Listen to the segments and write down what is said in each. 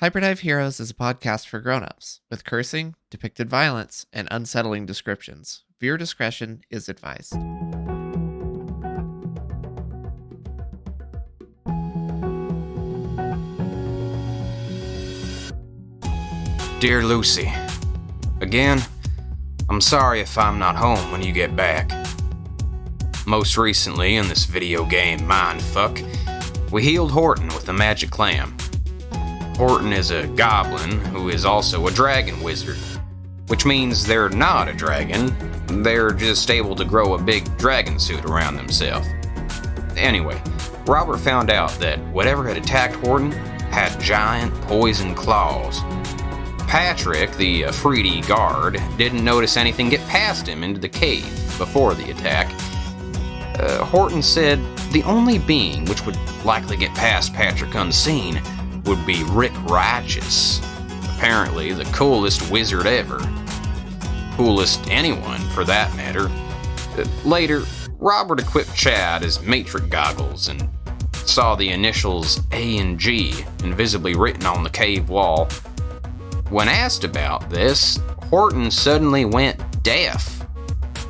Hyperdive Heroes is a podcast for grown-ups, with cursing, depicted violence, and unsettling descriptions. Viewer discretion is advised. Dear Lucy, again, I'm sorry if I'm not home when you get back. Most recently in this video game mindfuck, we healed Horton with a magic clam. Horton is a goblin who is also a dragon wizard, which means they're not a dragon, they're just able to grow a big dragon suit around themselves. Anyway, Robert found out that whatever had attacked Horton had giant poison claws. Patrick, the Afridi guard, didn't notice anything get past him into the cave before the attack. Horton said the only being which would likely get past Patrick unseen would be Rick Righteous. Apparently the coolest wizard ever. Coolest anyone, for that matter. Later, Robert equipped Chad as matrix goggles and saw the initials A and G invisibly written on the cave wall. When asked about this, Horton suddenly went deaf.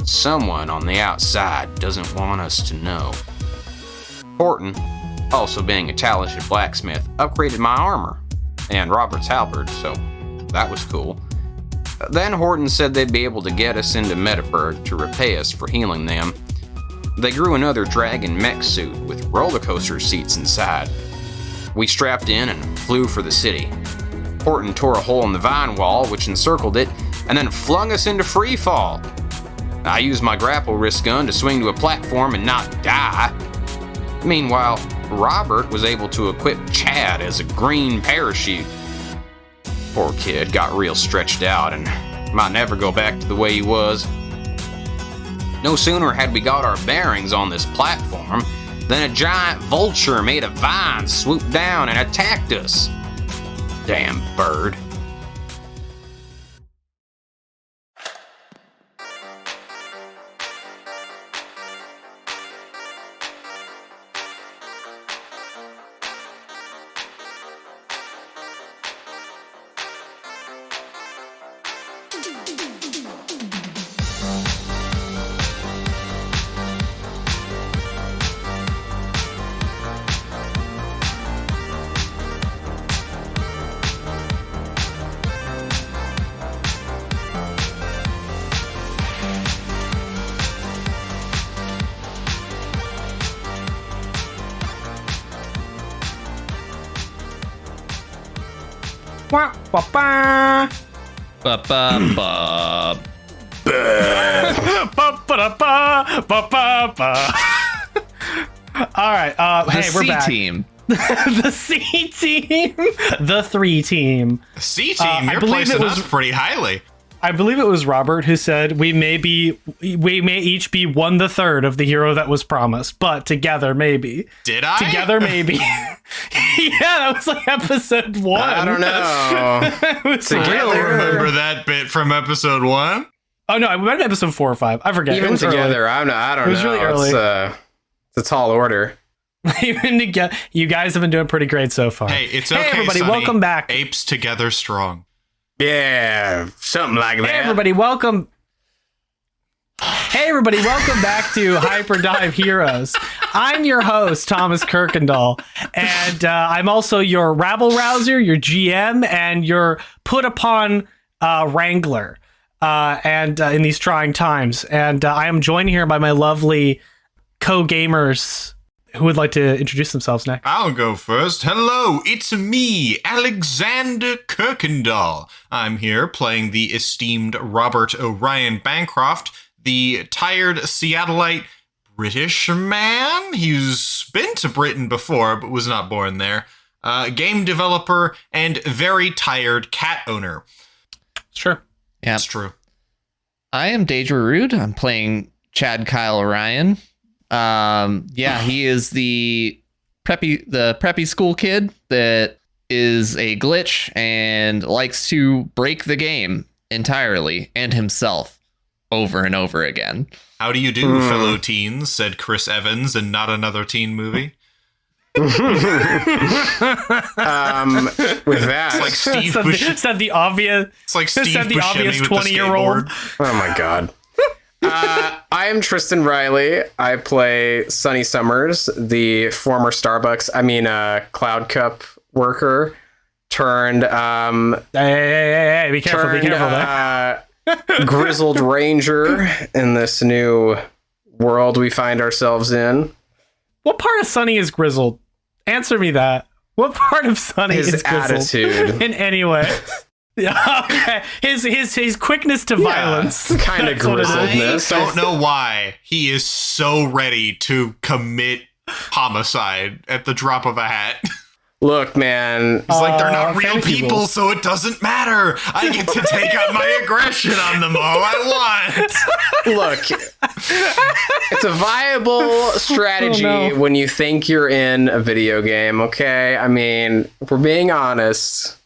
Someone on the outside doesn't want us to know. Horton, also being a talented blacksmith, upgraded my armor and Robert's halberd, so that was cool. Then Horton said they'd be able to get us into Metaburg to repay us for healing them. They grew another dragon mech suit with roller coaster seats inside. We strapped in and flew for the city. Horton tore a hole in the vine wall, which encircled it, and then flung us into free fall. I used my grapple wrist gun to swing to a platform and not die. Meanwhile, Robert was able to equip Chad as a green parachute. Poor kid got real stretched out and might never go back to the way he was. No sooner had we got our bearings on this platform than a giant vulture made of vines swooped down and attacked us. Damn bird. Wah, wah, bah. Ba ba ba. All right. Hey, we're back. Team. The C team. The 3 team. The C team. You're placing us pretty highly. I believe it was Robert who said we may each be 1/3 of the hero that was promised, but together maybe. Did I? Together maybe. Yeah, that was like episode 1. I don't know. I don't remember that bit from episode 1. Oh no, we might have been episode 4 or 5. I forget. Even together, I don't know. It was really early. It's a tall order. Even together, you guys have been doing pretty great so far. Hey, it's okay, Hey everybody, Sonny. welcome back. Apes together strong. Yeah, something like that. Hey everybody, welcome. Hey everybody, welcome back to Hyperdive Heroes. I'm your host, Thomas Kirkendall, and I'm also your rabble rouser, your GM, and your put upon wrangler. And in these trying times, and I am joined here by my lovely co-gamers who would like to introduce themselves next. I'll go first. Hello, it's me, Alexander Kirkendall. I'm here playing the esteemed Robert O'Ryan Bancroft, the tired Seattleite British man. He's been to Britain before, but was not born there. Game developer and very tired cat owner. Sure. Yeah, That's true. I am Deidre Rude. I'm playing Chad Kyle Orion. He is the preppy school kid that is a glitch and likes to break the game entirely and himself over and over again. How do you do, fellow teens? Said Chris Evans in Not Another Teen Movie. With that, It's like Steve Said the obvious. It's like Steve said the Buscemi obvious with the 20-year-old. skateboard. oh my god. I am Tristan Riley. I play Sonny Summers, the former Cloud Cup worker turned Hey, be careful, be careful there. grizzled ranger in this new world we find ourselves in. What part of Sonny is grizzled? Answer me that. What part of Sonny His is grizzled? attitude. In any way. Yeah, okay. His quickness to violence. Kind of That's what it is. I grizzledness. don't know why he is so ready to commit homicide at the drop of a hat. Look, man. It's like they're not real fantasy people, rules. so it doesn't matter. I get to take out my aggression on them all I want. Look, it's a viable strategy Oh, no. when you think you're in a video game, okay? I mean, if we're being honest.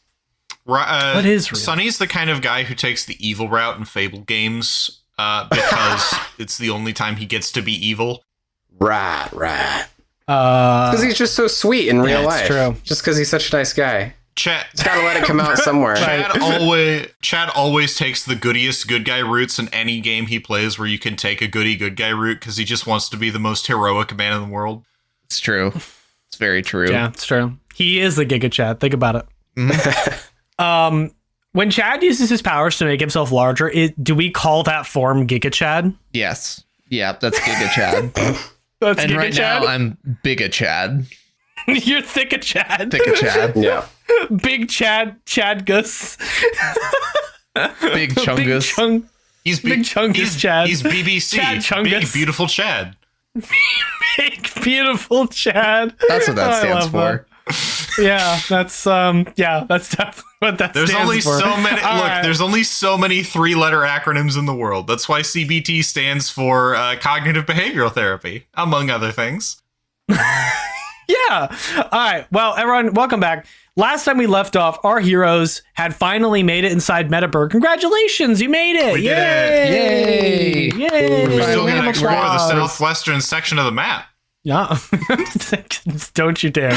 What is real? Sonny's the kind of guy who takes the evil route in Fable games because it's the only time he gets to be evil. Right. Uh, Because he's just so sweet in real it's life. true. Just because he's such a nice guy. Chad, Gotta let it come out somewhere. Chad always takes the goodiest good guy routes in any game he plays where you can take a goody good guy route because he just wants to be the most heroic man in the world. It's true. It's very true. yeah, it's true. He is the Giga Chad. Think about it. When Chad uses his powers to make himself larger, do we call that form Giga Chad? Yes. Yeah, that's Giga Chad. That's And Giga right Chad? now I'm Biga Chad. You're Thicka Chad. Thicka Chad. Yeah. Big Chad Gus. Big Chungus. He's Big Chungus Chad. He's BBC. Chad Chungus. Big beautiful Chad. Big beautiful Chad. That's what that I stands love for. that. Yeah, that's definitely what that There's stands only for. so many. All Look, right. there's only so many 3-letter acronyms in the world. That's why CBT stands for cognitive behavioral therapy, among other things. Yeah. All right. Well, everyone, welcome back. Last time we left off, our heroes had finally made it inside Metaburg. Congratulations, you made it! We did Yay! it. Yay! We're still Round gonna of explore the applause. southwestern section of the map. Yeah. Don't you dare. All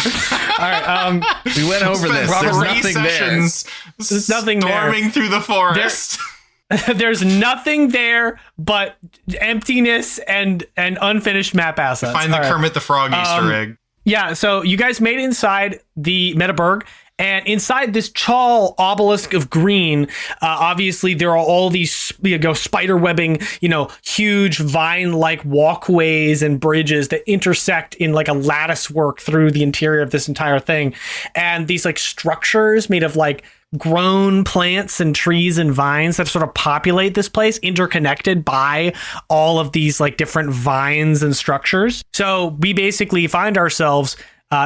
right. We went over this. Spent There's 3 nothing sessions There's nothing there. storming through the forest. There's nothing there but emptiness and unfinished map assets. Find the All right. Kermit the Frog Easter egg. Yeah, so you guys made it inside the Metaburg, and inside this tall obelisk of green, obviously there are all these spider webbing, huge vine-like walkways and bridges that intersect in like a lattice work through the interior of this entire thing, and these like structures made of like grown plants and trees and vines that sort of populate this place, interconnected by all of these like different vines and structures. So we basically find ourselves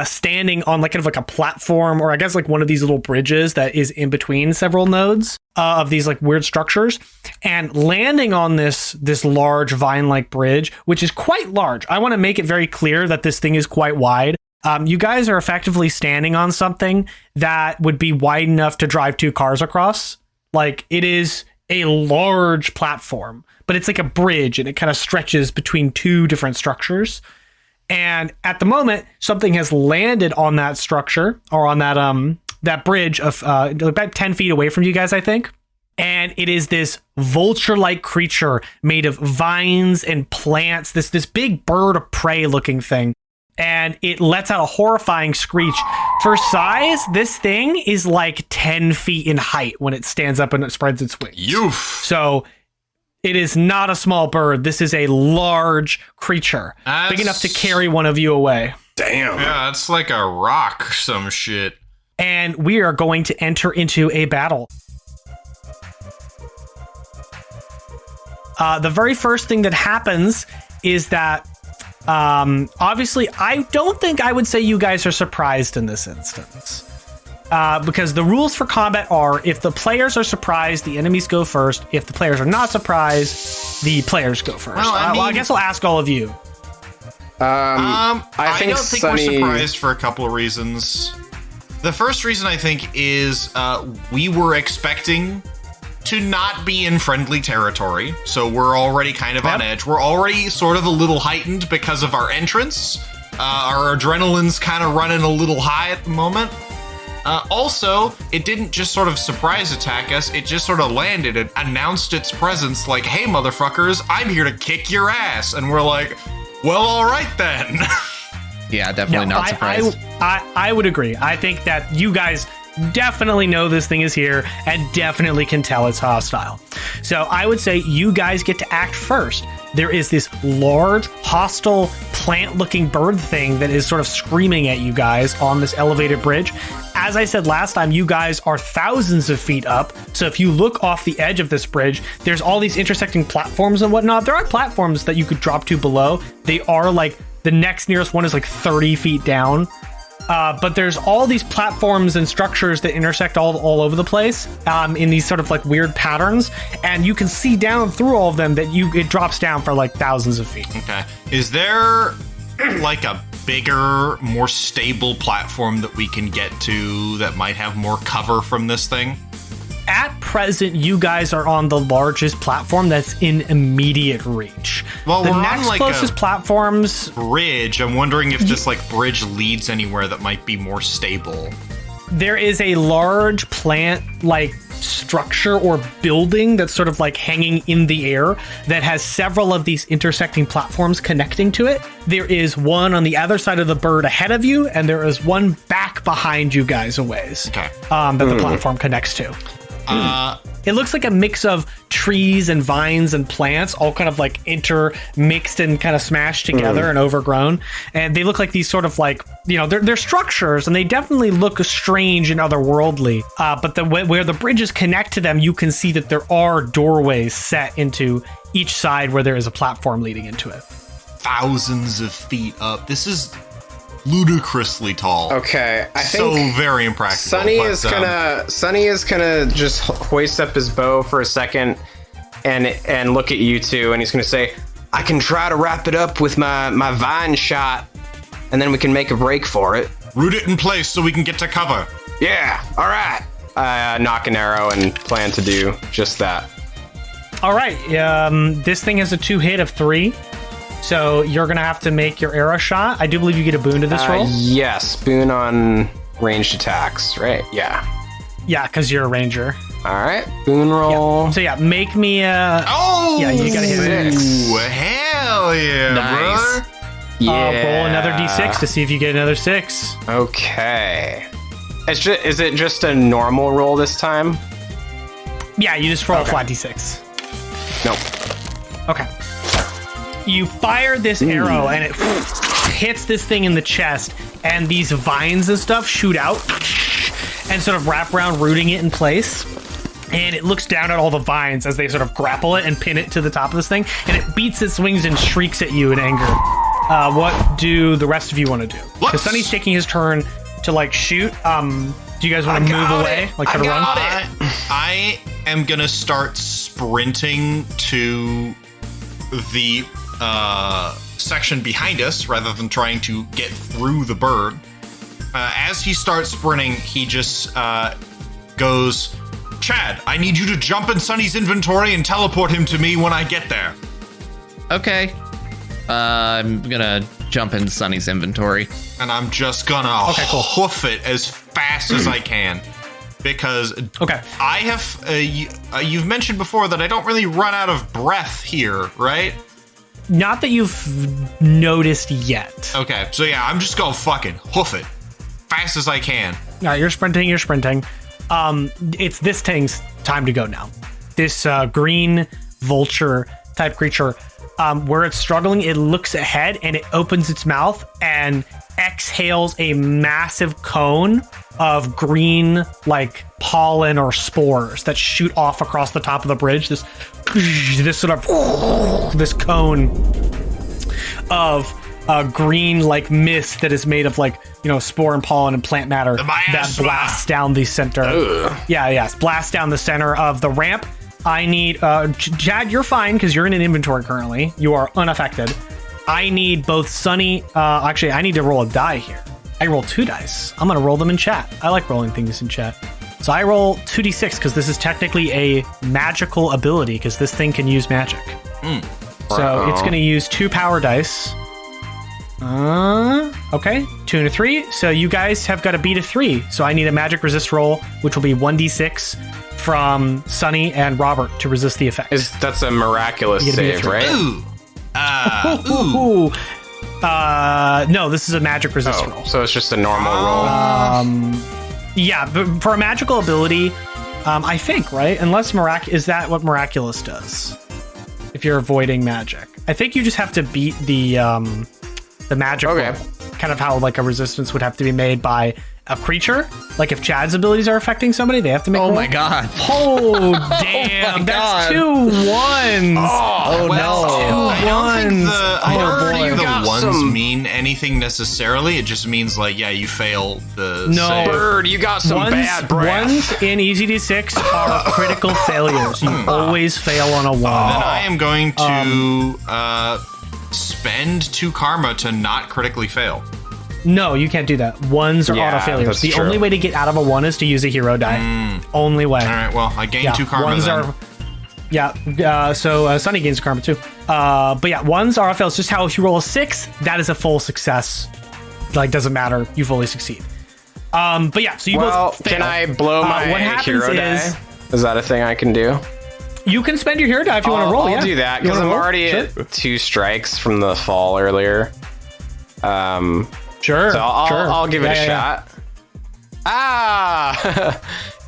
standing on like kind of like a platform, or I guess like one of these little bridges that is in between several nodes of these like weird structures, and landing on this large vine-like bridge, which is quite large. I want to make it very clear that this thing is quite wide. You guys are effectively standing on something that would be wide enough to drive 2 cars across. Like, it is a large platform, but it's like a bridge, and it kind of stretches between 2 different structures. And at the moment, something has landed on that structure, or on that bridge of about 10 feet away from you guys, I think. And it is this vulture-like creature made of vines and plants, this big bird of prey looking thing. And it lets out a horrifying screech. For size, this thing is like 10 feet in height when it stands up and it spreads its wings. Yoof. So it is not a small bird. This is a large creature, big enough to carry one of you away. Damn. Yeah, it's like a rock, some shit. And we are going to enter into a battle. The very first thing that happens is that obviously, I don't think I would say you guys are surprised in this instance. Because the rules for combat are, if the players are surprised, the enemies go first. If the players are not surprised, the players go first. Well, I guess I'll ask all of you. I think don't think Sonny- we're surprised for a couple of reasons. The first reason, I think, is we were expecting to not be in friendly territory, so we're already kind of on edge. We're already sort of a little heightened because of our entrance. Our adrenaline's kind of running a little high at the moment. Also, it didn't just sort of surprise attack us, it just sort of landed and announced its presence like, hey, motherfuckers, I'm here to kick your ass. And we're like, well, all right then. Yeah, definitely not surprised. I would agree. I think that you guys definitely know this thing is here and definitely can tell it's hostile. So I would say you guys get to act first. There is this large, hostile, plant-looking bird thing that is sort of screaming at you guys on this elevated bridge. As I said last time, you guys are thousands of feet up. So if you look off the edge of this bridge, there's all these intersecting platforms and whatnot. There are platforms that you could drop to below. They are like, the next nearest one is like 30 feet down. But there's all these platforms and structures that intersect all over the place in these sort of like weird patterns. And you can see down through all of them that it drops down for like thousands of feet. Okay. Is there like a bigger, more stable platform that we can get to that might have more cover from this thing? At present, you guys are on the largest platform that's in immediate reach. Well, the we're next on like closest a platforms. bridge. I'm wondering if this like bridge leads anywhere that might be more stable. There is a large plant like structure or building that's sort of like hanging in the air that has several of these intersecting platforms connecting to it. There is one on the other side of the bird ahead of you, and there is one back behind you guys a ways. Okay. That the platform connects to. It looks like a mix of trees and vines and plants, all kind of like intermixed and kind of smashed together and overgrown. And they look like these sort of like, they're structures, and they definitely look strange and otherworldly. But where the bridges connect to them, you can see that there are doorways set into each side where there is a platform leading into it. Thousands of feet up. This is ludicrously tall. Okay, I think so very impractical. Sonny is gonna just hoist up his bow for a second and look at you two, and he's gonna say, I can try to wrap it up with my vine shot, and then we can make a break for it. Root it in place so we can get to cover. Yeah, all right. Knock an arrow and plan to do just that. All right, this thing has a 2-hit of 3. So you're going to have to make your arrow shot. I do believe you get a boon to this roll. Yes, boon on ranged attacks, right? Yeah. Yeah, because you're a ranger. All right, boon roll. Yeah. So yeah, make me a... Oh! Yeah, you got to hit 6. Hell yeah, Nice. brother. Yeah. Roll another d6 to see if you get another 6. Okay. Is it just a normal roll this time? Yeah, you just roll a flat d6. Nope. Okay. You fire this arrow and it hits this thing in the chest, and these vines and stuff shoot out and sort of wrap around, rooting it in place. And it looks down at all the vines as they sort of grapple it and pin it to the top of this thing, and it beats its wings and shrieks at you in anger. What do the rest of you want to do? Because Sonny's taking his turn to like shoot. Do you guys want to move away? Like try to run? I am gonna start sprinting to the section behind us rather than trying to get through the bird. As he starts sprinting, he just goes, Chad, I need you to jump in Sonny's inventory and teleport him to me when I get there. Okay. I'm gonna jump into Sonny's inventory. And I'm just gonna hoof it as fast as I can. Because I have, you've mentioned before that I don't really run out of breath here, right? Not that you've noticed yet. Okay, so yeah, I'm just gonna fucking hoof it fast as I can. All right, you're sprinting. It's this thing's time to go now. This green vulture type creature, where it's struggling, it looks ahead and it opens its mouth and exhales a massive cone of green, like pollen or spores that shoot off across the top of the bridge. This sort of this cone of green like mist that is made of like spore and pollen and plant matter that blasts down the center. Blasts down the center of the ramp. I need Chad, you're fine because you're in an inventory currently. You are unaffected. I need both Sonny. Actually, I need to roll a die here. I roll 2 dice. I'm gonna roll them in chat. I like rolling things in chat. So I roll 2d6 because this is technically a magical ability because this thing can use magic. So it's gonna use 2 power dice. Okay, 2 and a 3. So you guys have got to beat a 3. So I need a magic resist roll, which will be 1d6 from Sonny and Robert to resist the effect. That's a miraculous You gotta beat a save, 3. right? Ooh. No, this is a magic resist roll. So it's just a normal roll. Yeah, but for a magical ability, I think, right? Unless is that what miraculous does? If you're avoiding magic, I think you just have to beat the magic. Okay. roll. Kind of how like a resistance would have to be made by a creature. Like if Chad's abilities are affecting somebody, they have to make. Oh a my roll. god. Oh damn! That's 2 1s. Oh no. I don't think the got ones some- mean anything necessarily. It just means like, yeah, you fail the No. save. Bird, you got some bad breath. Ones in Easy D6 are critical failures. You always fail on a 1. Then I am going to spend 2 karma to not critically fail. No, you can't do that. 1s are Yeah, auto failures. that's The true. only way to get out of a 1 is to use a hero die. Only way. All right, well, I gained Yeah, 2 karma 1s then. are. Yeah, so Sonny gains karma too. But yeah, 1s are auto fails. Just how if you roll a 6, that is a full success. Like doesn't matter. You fully succeed. But yeah, so you Well, both fail. can I blow my what happens hero is- die? Is that a thing I can do? You can spend your hero die if you want to roll. I'll Yeah, do that You because wanna I'm roll? already Sure. at 2 strikes from the fall earlier. Sure. So I'll give it a Yeah. shot. Ah,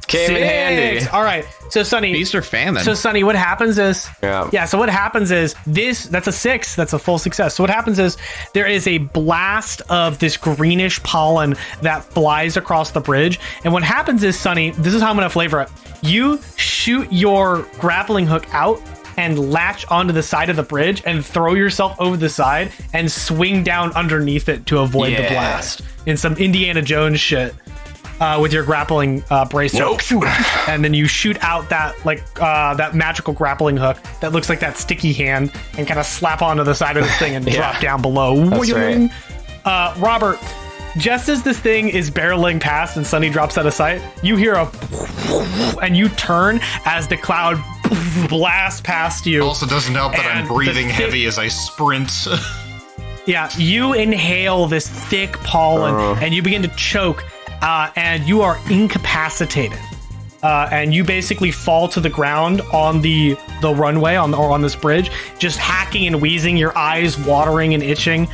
came in handy. 6. All right. So Sonny, Feast or famine. So Sonny, what happens is Yeah. So what happens is that's a 6. That's a full success. So what happens is there is a blast of this greenish pollen that flies across the bridge. And what happens is, Sonny, this is how I'm gonna flavor it. You shoot your grappling hook out and latch onto the side of the bridge and throw yourself over the side and swing down underneath it to avoid the Yeah. blast in some Indiana Jones shit. With your grappling bracer, and then you shoot out that that magical grappling hook that looks like that sticky hand, and kind of slap onto the side of the thing and drop down below. That's right. Robert, just as this thing is barreling past and Sonny drops out of sight, you hear a and you turn as the cloud blasts past you. Also doesn't help that I'm And the breathing thick- heavy as I sprint. Yeah, you inhale this thick pollen and you begin to choke, and you are incapacitated. And you basically fall to the ground on the runway or on this bridge, just hacking and wheezing, your eyes watering and itching.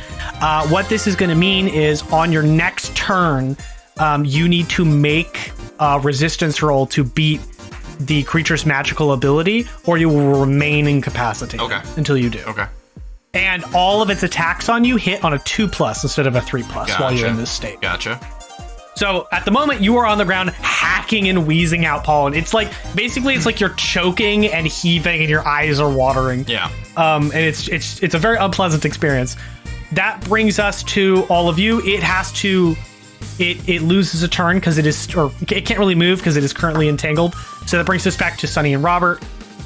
What this is going to mean is on your next turn, you need to make a resistance roll to beat the creature's magical ability, or you will remain incapacitated until you do. Okay. And all of its attacks on you hit on a 2+ instead of a 3+ while you're in this state. Gotcha. So at the moment you are on the ground hacking and wheezing out pollen. It's like basically it's like you're choking and heaving and your eyes are watering. Yeah. And it's a very unpleasant experience. That brings us to all of you. It has to it loses a turn because it can't really move because it is currently entangled. So that brings us back to Sonny and Robert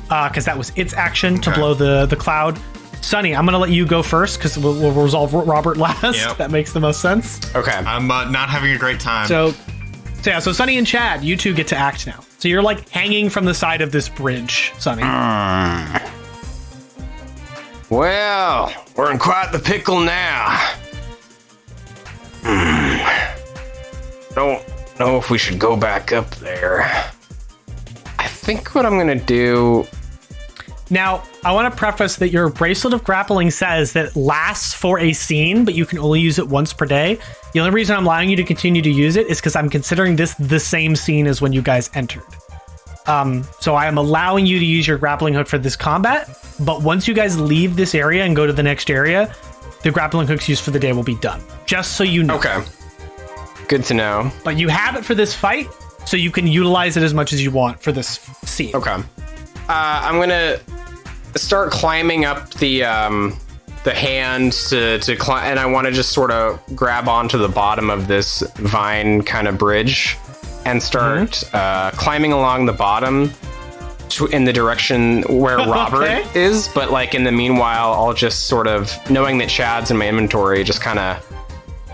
because that was its action to blow the cloud. Sonny, I'm going to let you go first because we'll resolve Robert last. Yep. That makes the most sense. Okay. I'm not having a great time. So Sonny and Chad, you two get to act now. So you're like hanging from the side of this bridge, Sonny. Well, we're in quite the pickle now. Don't know if we should go back up there. I think what I'm gonna do. Now, I want to preface that your bracelet of grappling says that it lasts for a scene, but you can only use it once per day. The only reason I'm allowing you to continue to use it is because I'm considering this the same scene as when you guys entered. So I am allowing you to use your grappling hook for this combat, but once you guys leave this area and go to the next area, the grappling hooks used for the day will be done. Just so you know. Okay. Good to know. But you have it for this fight, so you can utilize it as much as you want for this scene. Okay. I'm gonna start climbing up the hand to climb, and I want to just sort of grab onto the bottom of this vine kind of bridge and start climbing along the bottom in the direction where Robert is. But like in the meanwhile, I'll just sort of, knowing that Chad's in my inventory, just kind of.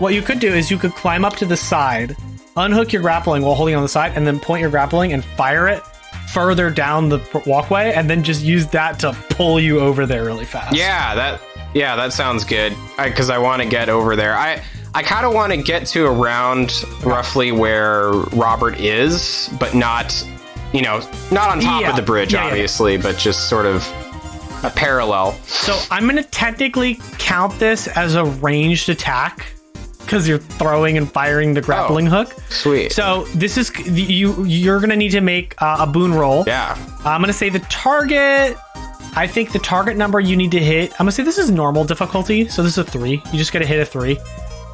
What you could do is you could climb up to the side, unhook your grappling while holding on the side, and then point your grappling and fire it further down the walkway, and then just use that to pull you over there really fast. Yeah, Yeah, that sounds good. Because I want to get over there. I kind of want to get to around roughly where Robert is, but not, not on top of the bridge, obviously, but just sort of a parallel. So I'm going to technically count this as a ranged attack because you're throwing and firing the grappling hook. Sweet. So this is you're going to need to make a boon roll. Yeah. I'm going to say the target. I think the target number you need to hit. I'm going to say this is normal difficulty. So this is a 3. You just got to hit a 3.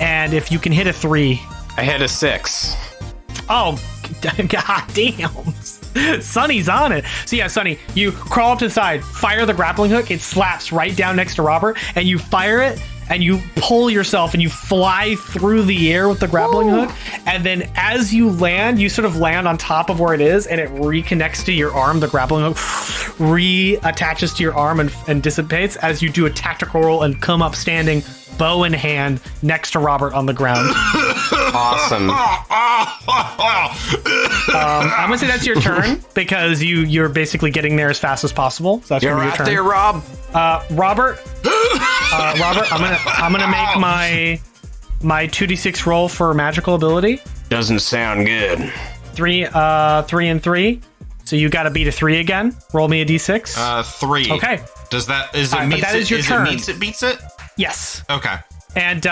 And if you can hit a 3. I hit a 6. Oh, god damn. Sonny's on it. So yeah, Sonny, you crawl up to the side, fire the grappling hook. It slaps right down next to Robert, and you fire it, and you pull yourself, and you fly through the air with the grappling hook. And then as you land, you sort of land on top of where it is, and it reconnects to your arm. The grappling hook reattaches to your arm and dissipates as you do a tactical roll and come up standing, bow in hand, next to Robert on the ground. Awesome. I'm gonna say that's your turn because you're basically getting there as fast as possible. So that's You're gonna be your right turn. there, Rob. Robert, I'm gonna make my 2d6 roll for magical ability. Doesn't sound good. 3 and 3. So you got to beat a 3 again. Roll me a d6. 3. Okay. Does that is it All right, but meets that it? is your Is turn. it meets it beats it? Yes. Okay. And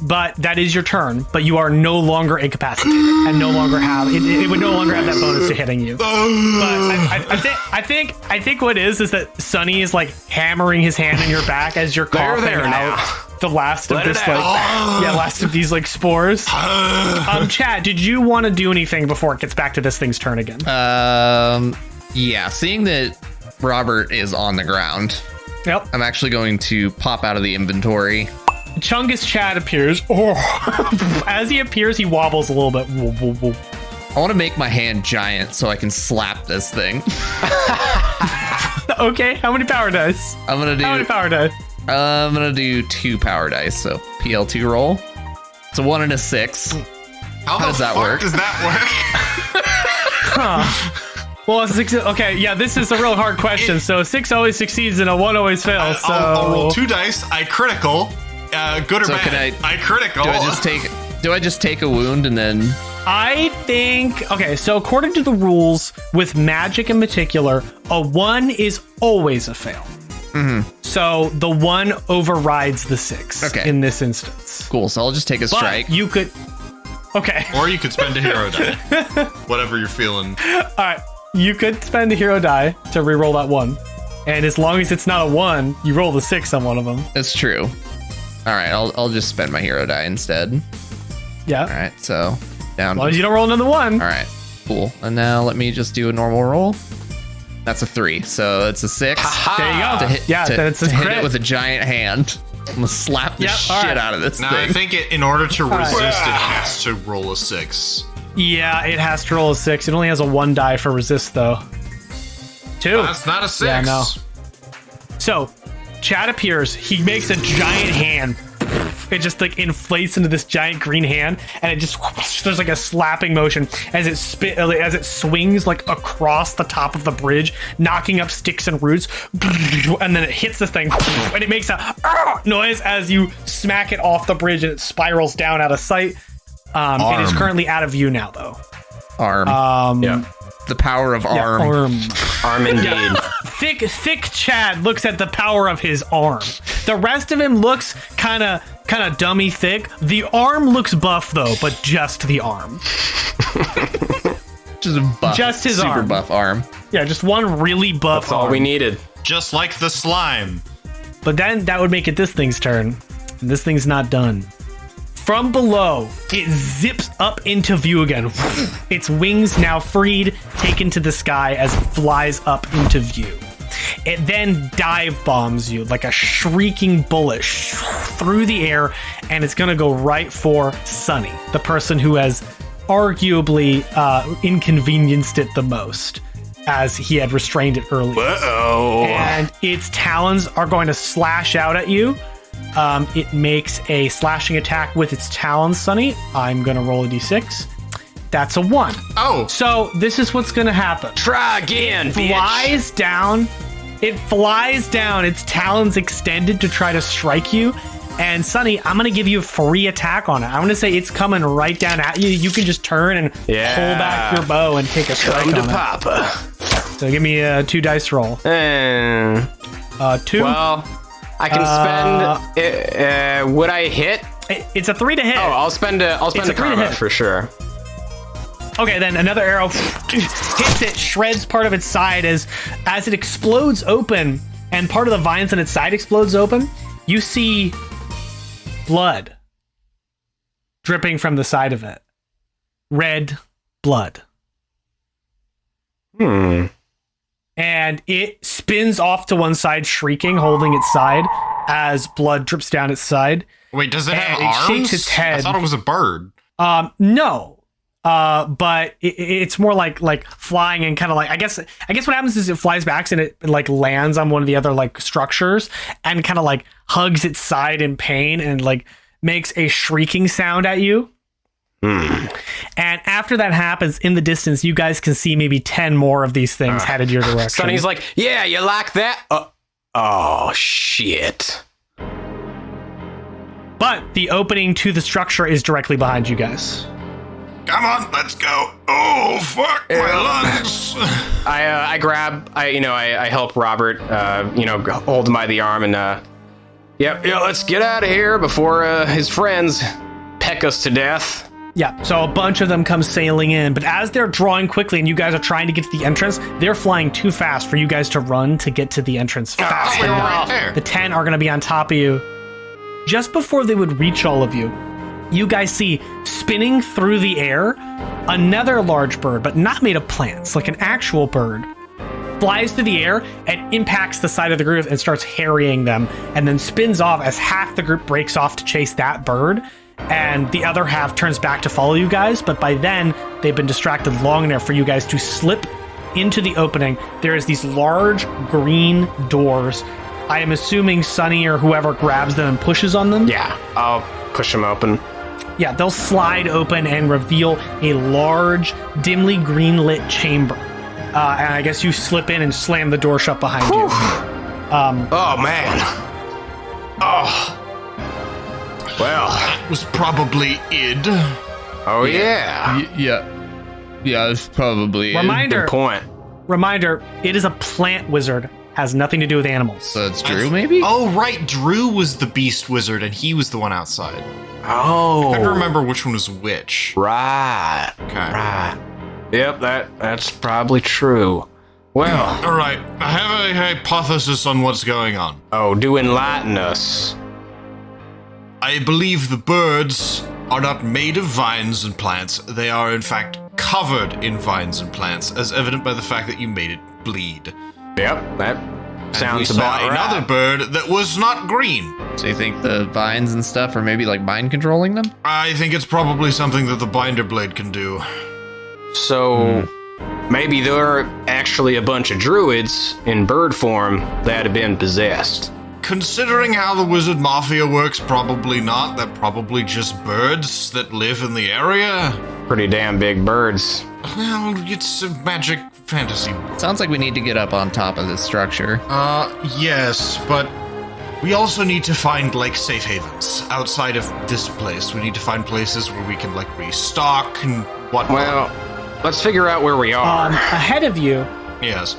but that is your turn. But you are no longer incapacitated and no longer have it would no longer have that bonus to hitting you. But I think what is that Sonny is like hammering his hand in your back as you're coughing there out now. the last of Let it this out. last of these like spores. Chad, did you want to do anything before it gets back to this thing's turn again? Yeah, seeing that Robert is on the ground, Yep. I'm actually going to pop out of the inventory. Chungus Chad appears. Oh. As he appears, he wobbles a little bit. I want to make my hand giant so I can slap this thing. Okay, how many power dice? How many power dice? I'm gonna do 2 power dice, so PL2 roll. It's a 1 and a 6. How does that work? Does that work? Well, 6. Okay, yeah, this is a real hard question. So 6 always succeeds and a 1 always fails. So I'll roll 2 dice. I critical. Good or So bad? can I critical. Do I just take a wound and then? I think, okay, so according to the rules with magic in particular, a 1 is always a fail. Mm-hmm. So the 1 overrides the 6 Okay. in this instance. Cool. So I'll just take a But strike. you could, okay. Or you could spend a hero die. Whatever you're feeling. All right, you could spend a hero die to reroll that 1. And as long as it's not a 1, you roll the 6 on one of them. That's true. All right, I'll just spend my hero die instead. Yeah. All right, so down. As long as you don't roll another 1. All right, cool. And now let me just do a normal roll. That's a 3, so it's a 6. There you go. To hit, Yeah, to, then it's a to hit crit. it with a giant hand. I'm gonna slap the Yep, shit all right. out of this Now I thing. think in order to resist, it has to roll a 6. Yeah, it has to roll a 6. It only has a 1 die for resist, though. 2. That's not a 6. Yeah, no. So, Chad appears. He makes a giant hand. It just like inflates into this giant green hand, and it just there's like a slapping motion as it swings like across the top of the bridge, knocking up sticks and roots, and then it hits this thing, and it makes a noise as you smack it off the bridge, and it spirals down out of sight. It is currently out of view now, though. Arm. Yeah. The power of arm. Arm indeed. Thick Chad looks at the power of his arm. The rest of him looks kind of dummy thick. The arm looks buff though, but just the arm. Just a buff. Just his super arm. buff arm. Yeah, just one really buff That's all arm. we needed. Just like the slime. But then that would make it this thing's turn. And this thing's not done. From below, it zips up into view again. Its wings now freed, taken to the sky as it flies up into view. It then dive bombs you like a shrieking bullet through the air, and it's going to go right for Sonny, the person who has arguably inconvenienced it the most, as he had restrained it earlier. Uh-oh. And its talons are going to slash out at you. It makes a slashing attack with its talons, Sonny. I'm going to roll a d6. That's a 1. Oh. So this is what's going to happen. Try again, bitch. Flies down It flies down, its talons extended to try to strike you. And Sonny, I'm going to give you a free attack on it. I'm going to say it's coming right down at you. You can just turn and pull back your bow and take a strike on it. Papa. So give me a 2 dice roll. 2. Well, I can spend. Would I hit? It's a 3 to hit. Oh, I'll spend a combat for sure. Okay, then another arrow hits it, shreds part of its side as it explodes open, and part of the vines on its side explodes open. You see blood dripping from the side of it. Red blood. And it spins off to one side, shrieking, holding its side as blood drips down its side. Wait, does it have And arms? It shakes its head. I thought it was a bird. No. But it's more like flying and kind of like I guess what happens is it flies back and it like lands on one of the other like structures and kind of like hugs its side in pain and like makes a shrieking sound at you. And after that happens, in the distance, you guys can see maybe 10 more of these things headed your direction. Sonny's like, yeah, you like that? Oh shit. But the opening to the structure is directly behind you guys. Come on, let's go. Oh, fuck my lungs. I help Robert, hold him by the arm and, let's get out of here before his friends peck us to death. Yeah, so a bunch of them come sailing in, but as they're drawing quickly and you guys are trying to get to the entrance, they're flying too fast for you guys to run to get to the entrance fast enough. Right there. The 10 are going to be on top of you. Just before they would reach all of you, you guys see spinning through the air another large bird, but not made of plants, like an actual bird, flies through the air and impacts the side of the group and starts harrying them, and then spins off as half the group breaks off to chase that bird, and the other half turns back to follow you guys. But by then, they've been distracted long enough for you guys to slip into the opening. There is these large green doors. I am assuming Sonny or whoever grabs them and pushes on them. Yeah, I'll push them open. Yeah, they'll slide open and reveal a large, dimly green-lit chamber. And I guess you slip in and slam the door shut behind you. Oh, man. Oh. Well. That was probably id. Oh, yeah. Yeah, it's probably Reminder, Good point. it is a plant wizard. Has nothing to do with animals. So it's Drew, maybe? Oh, right. Drew was the beast wizard, and he was the one outside. Oh. I don't remember which one was which. Right. Okay. Right. Yep, that's probably true. Well. All right. I have a hypothesis on what's going on. Oh, do enlighten us. I believe the birds are not made of vines and plants. They are, in fact, covered in vines and plants, as evident by the fact that you made it bleed. Yep, that And we sounds saw about right. another bird that was not green. So you think the vines and stuff are maybe like mind controlling them? I think it's probably something that the binder blade can do. So maybe there are actually a bunch of druids in bird form that have been possessed. Considering how the wizard mafia works, probably not. They're probably just birds that live in the area. Pretty damn big birds. Well, it's a magic fantasy. Sounds like we need to get up on top of this structure. Yes, but we also need to find, like, safe havens outside of this place. We need to find places where we can, like, restock and whatnot. Well, let's figure out where we are. Ahead of you, Yes.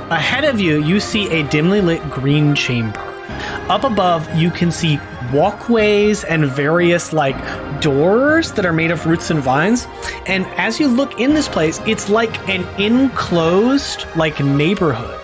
ahead of you, you see a dimly lit green chamber. Up above, you can see walkways and various like doors that are made of roots and vines. And as you look in this place, it's like an enclosed like neighborhood.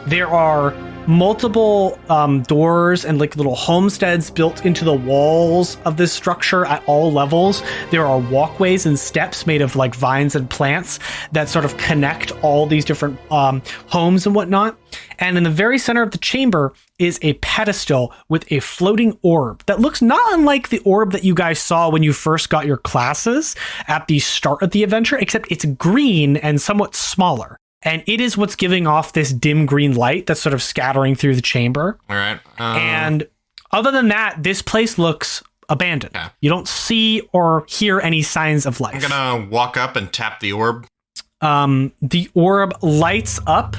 There are multiple doors and like little homesteads built into the walls of this structure at all levels. There are walkways and steps made of like vines and plants that sort of connect all these different homes and whatnot. And in the very center of the chamber is a pedestal with a floating orb that looks not unlike the orb that you guys saw when you first got your classes at the start of the adventure, except it's green and somewhat smaller. And it is what's giving off this dim green light that's sort of scattering through the chamber. All right. And other than that, this place looks abandoned. Yeah. You don't see or hear any signs of life. I'm gonna walk up and tap the orb. The orb lights up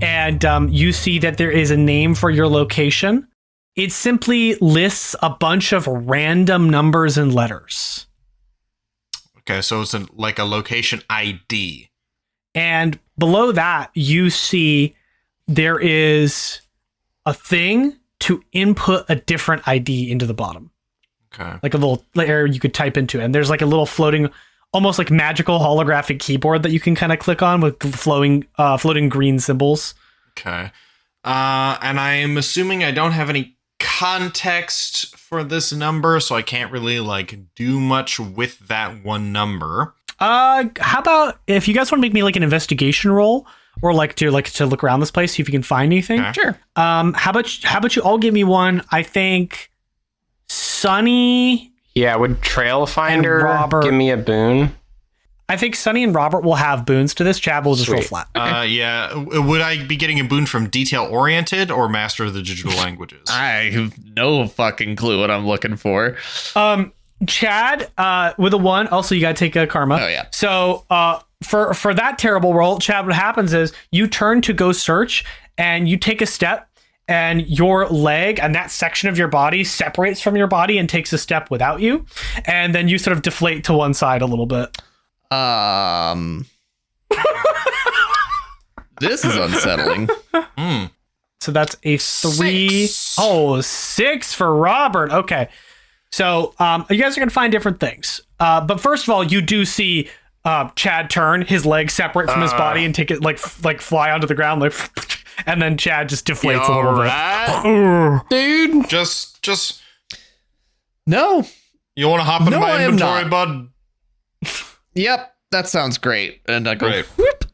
and you see that there is a name for your location. It simply lists a bunch of random numbers and letters. Okay, so it's like a location ID. And below that, you see there is a thing to input a different ID into the bottom. Okay. Like a little area you could type into. And there's like a little floating, almost like magical holographic keyboard that you can kind of click on with floating green symbols. Okay. And I'm assuming I don't have any context for this number, so I can't really like do much with that one number. How about if you guys want to make me like an investigation roll, or like to look around this place, see if you can find anything? Okay. Sure. How about you all give me one? I think Sonny. Yeah, would Trail Finder Robert. give me a boon? I think Sonny and Robert will have boons to this. Chad will just roll Sweet. flat. Yeah. Would I be getting a boon from Detail Oriented or Master of the Digital Languages? I have no fucking clue what I'm looking for. Chad, with a 1, also you gotta take a karma. Oh, yeah. So for that terrible roll, Chad, what happens is you turn to go search and you take a step and your leg and that section of your body separates from your body and takes a step without you. And then you sort of deflate to one side a little bit. This is unsettling. So that's a 3. 6. Oh, 6 for Robert. Okay. So you guys are going to find different things. But first of all, you do see Chad turn, his legs separate from his body and take it like fly onto the ground, like, and then Chad just deflates a little bit. Dude. Just No. you want to hop into No, my I am inventory, not. bud? Yep. That sounds great. And I go, Great. whoop.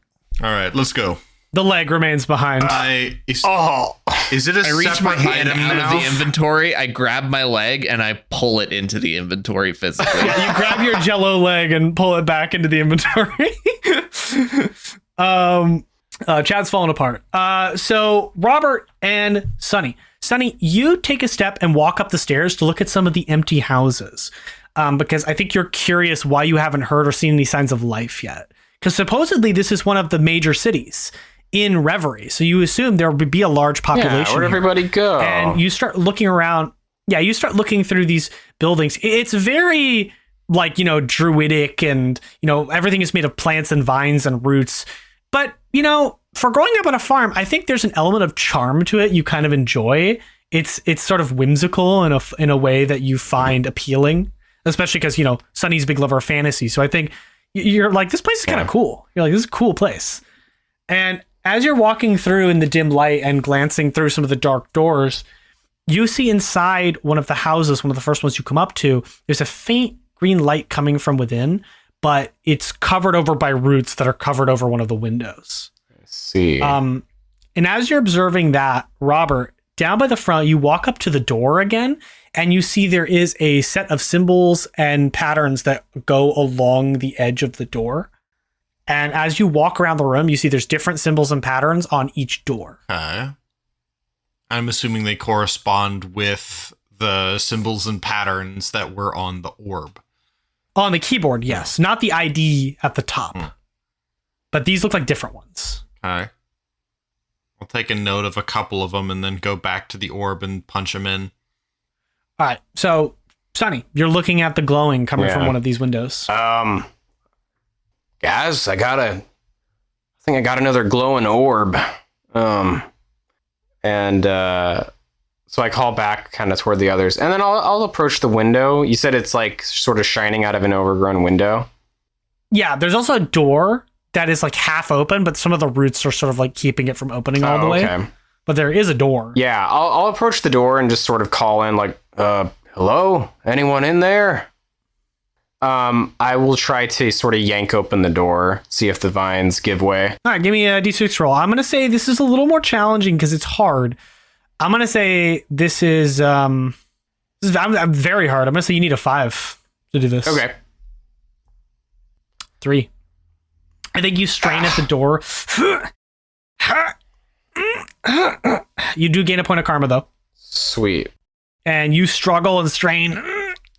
All right, let's go. The leg remains behind. Is it a I reach my separate hand item out now? of the inventory. I grab my leg and I pull it into the inventory physically. You grab your jello leg and pull it back into the inventory. Chad's falling apart. So Robert and Sonny, you take a step and walk up the stairs to look at some of the empty houses. Because I think you're curious why you haven't heard or seen any signs of life yet. Because supposedly this is one of the major cities in Reverie. So you assume there would be a large population. Yeah, where'd here. everybody go? And you start looking around. Yeah, you start looking through these buildings. It's very like, druidic, and, everything is made of plants and vines and roots. But, for growing up on a farm, I think there's an element of charm to it you kind of enjoy. It's sort of whimsical in a way that you find appealing, especially because, Sonny's a big lover of fantasy. So I think you're like, this place is kind of cool. You're like, this is a cool place. And as you're walking through in the dim light and glancing through some of the dark doors, you see inside one of the houses, one of the first ones you come up to, there's a faint green light coming from within, but it's covered over by roots that are covered over one of the windows. Let's see. And as you're observing that, Robert, down by the front, you walk up to the door again, and you see there is a set of symbols and patterns that go along the edge of the door. And as you walk around the room, you see there's different symbols and patterns on each door. Okay. I'm assuming they correspond with the symbols and patterns that were on the orb. On the keyboard, yes. Not the ID at the top. But these look like different ones. Okay. I'll take a note of a couple of them and then go back to the orb and punch them in. All right. So, Sonny, you're looking at the glowing coming Yeah. from one of these windows. Guys, I think I got another glowing orb. So I call back kind of toward the others, and then I'll approach the window. You said it's like sort of shining out of an overgrown window. Yeah, there's also a door that is like half open, but some of the roots are sort of like keeping it from opening all the way. But there is a door. Yeah, I'll approach the door and just sort of call in like, hello? Anyone in there? I will try to sort of yank open the door, see if the vines give way. All right, give me a D6 roll. I'm going to say this is a little more challenging because it's hard. I'm going to say this is I'm very hard. I'm going to say you need a 5 to do this. Okay. 3. I think you strain at the door. You do gain a point of karma, though. Sweet. And you struggle and strain.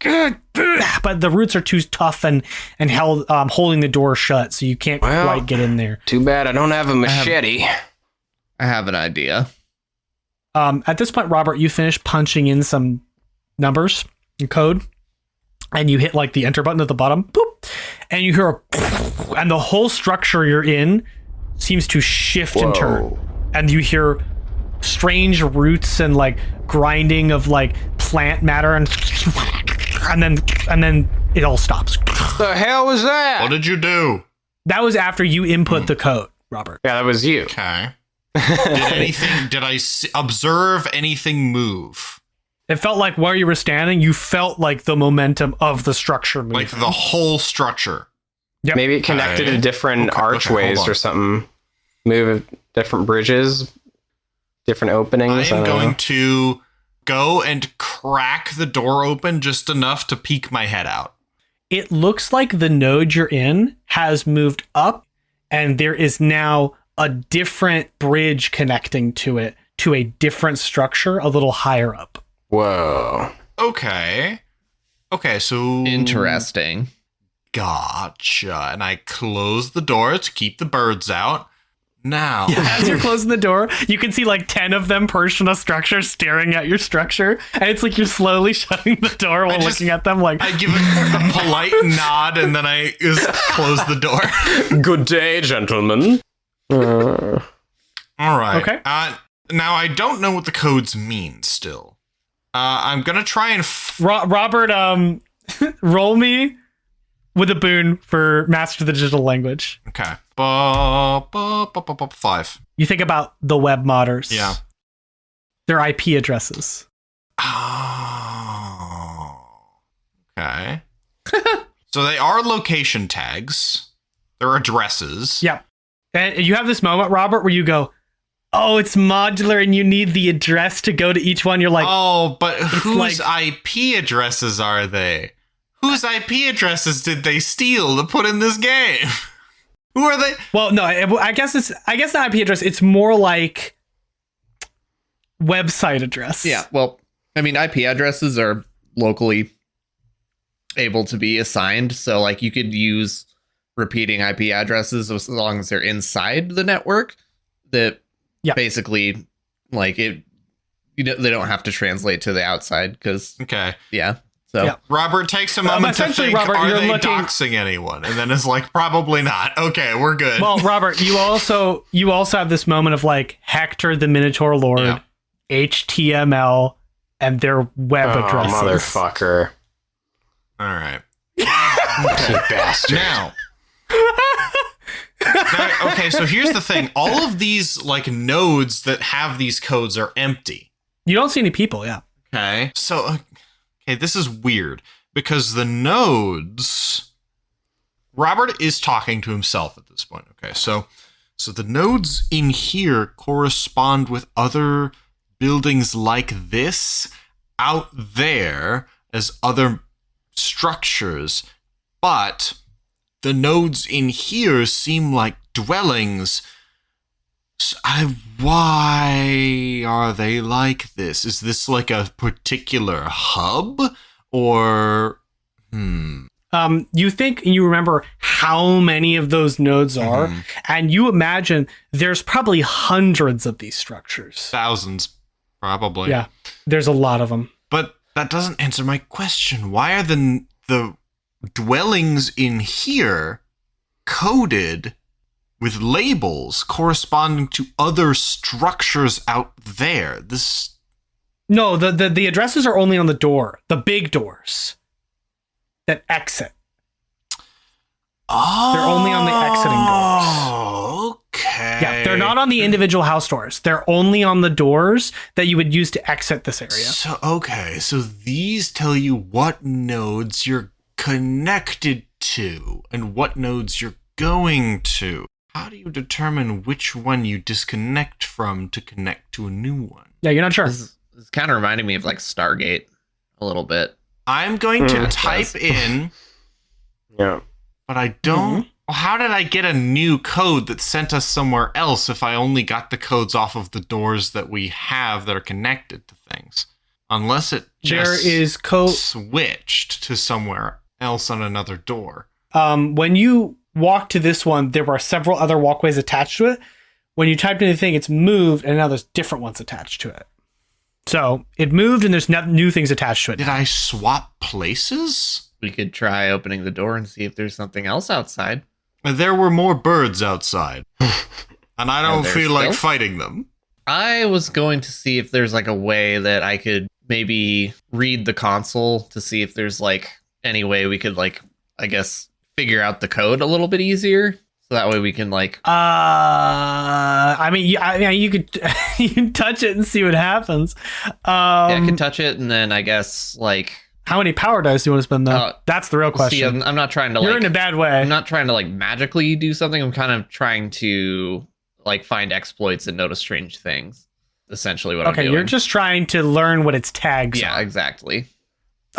But the roots are too tough and held holding the door shut, so you can't quite get in there. Too bad I don't have a machete. I have an idea. At this point, Robert, you finish punching in some numbers and code, and you hit like the enter button at the bottom, boop, and you hear and the whole structure you're in seems to shift and turn, and you hear strange roots and like grinding of like plant matter, and then it all stops. The hell was that? What did you do? That was after you input the code, Robert. Yeah, that was you. Okay. Did I observe anything move? It felt like where you were standing, you felt like the momentum of the structure moving. Like the whole structure. Yep. Maybe it connected to different archways hold on. or something. Move different bridges, different openings. I am going to go and crack the door open just enough to peek my head out. It looks like the node you're in has moved up, and there is now a different bridge connecting to it to a different structure a little higher up. Whoa. Okay, so... Interesting. Gotcha. And I close the door to keep the birds out. Now... As you're closing the door, you can see like 10 of them perched on a structure staring at your structure. And it's like you're slowly shutting the door while looking at them like... I give a polite nod and then I just close the door. Good day, gentlemen. All right. Okay. Now, I don't know what the codes mean still. I'm going to try and... Robert, roll me with a boon for Master the Digital Language. Okay. 5. You think about the web modders. Yeah. Their IP addresses. Oh. Okay. So they are location tags. They're addresses. Yeah. And you have this moment, Robert, where you go, oh, it's modular and you need the address to go to each one. You're like, oh, but whose like- IP addresses are they? Whose IP addresses did they steal to put in this game? Who are they? well, no, I guess the IP address, it's more like website address. Yeah, well, I mean, IP addresses are locally able to be assigned. So, like, you could use repeating IP addresses as long as they're inside the network. That basically, like, it, they don't have to translate to the outside because, Okay. yeah. So, Yeah. Robert takes a moment to essentially, think, Robert, are you're they looking- doxing anyone? And then it's like, probably not. Okay, we're good. Well, Robert, you also have this moment of like Hector the Minotaur Lord, Yeah. HTML, and their web addresses. Motherfucker. All right. You bastard. Now, okay, so here's the thing. All of these, like, nodes that have these codes are empty. You don't see any people, yeah. Okay. So, okay, this is weird because the nodes... Robert is talking to himself at this point. Okay, so the nodes in here correspond with other buildings like this out there as other structures, but the nodes in here seem like dwellings. Why are they like this? Is this like a particular hub? Or, You think you remember how many of those nodes are, and you imagine there's probably hundreds of these structures. thousands, probably. Yeah, there's a lot of them. But that doesn't answer my question. Why are the dwellings in here coded with labels corresponding to other structures out there? No, the addresses are only on the door, the big doors that exit. Oh, They're only on the exiting doors. Oh, okay. Yeah, they're not on the individual house doors. They're only on the doors that you would use to exit this area. So these tell you what nodes you're connected to and what nodes you're going to. How do you determine which one you disconnect from to connect to a new one? Yeah, you're not sure. this is kind of reminding me of like Stargate a little bit. I'm going to type in, Yeah. but I don't. Well, how did I get a new code that sent us somewhere else if I only got the codes off of the doors that we have that are connected to things? Unless it There just is code. switched to somewhere else on another door. When you walk to this one, there were several other walkways attached to it. when you typed in the thing, it's moved, and now there's different ones attached to it. So it moved, and there's new things attached to it. Did I swap places? We could try opening the door and see if there's something else outside. There were more birds outside. And I don't feel like fighting them. I was going to see if there's like a way that I could maybe read the console to see if there's like any way we could like, I guess, figure out the code a little bit easier. So that way we can like... I mean, you could you can touch it and see what happens. Yeah, I can touch it and then I guess like... How many power dice do you want to spend though? That's the real question. See, I'm not trying to You're in a bad way. I'm not trying to like magically do something. I'm kind of trying to like find exploits and notice strange things. Essentially what I'm doing. Okay, you're just trying to learn what its tags are. Yeah, exactly.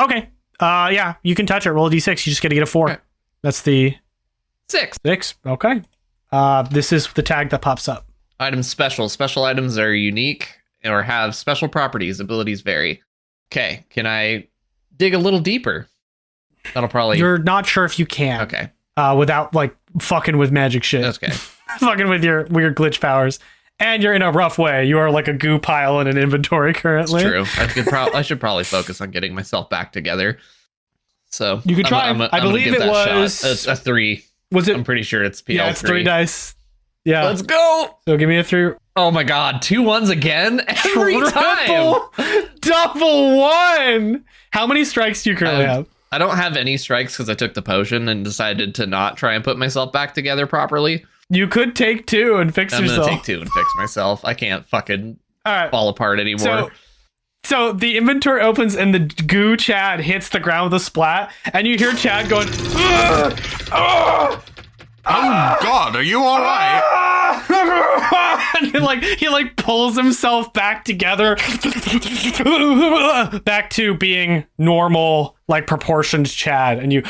Okay. Yeah, you can touch it. Roll a d6. You just got to get a 4. Okay. That's the... 6. Okay. This is the tag that pops up. Items special. Special items are unique or have special properties. Abilities vary. Okay, can I dig a little deeper? That'll probably... You're not sure if you can. Okay. Without, like, fucking with magic shit. Okay. Fucking with your weird glitch powers. And you're in a rough way. You are like a goo pile in an inventory currently. It's true. I should probably focus on getting myself back together. So you could try. I believe it was a 3. Was it? I'm pretty sure it's PL3. Yeah, it's 3 dice. Yeah. Let's go. So give me a 3. Oh my god, 2 1s again every time. Double 1. How many strikes do you currently have? I don't have any strikes because I took the potion and decided to not try and put myself back together properly. You could take 2 and fix yourself. I'm gonna take 2 and fix myself. I can't fucking fall apart anymore. So the inventory opens and the goo Chad hits the ground with a splat, and you hear Chad going, oh god, are you all right? And he pulls himself back together, back to being normal, like proportioned Chad, and you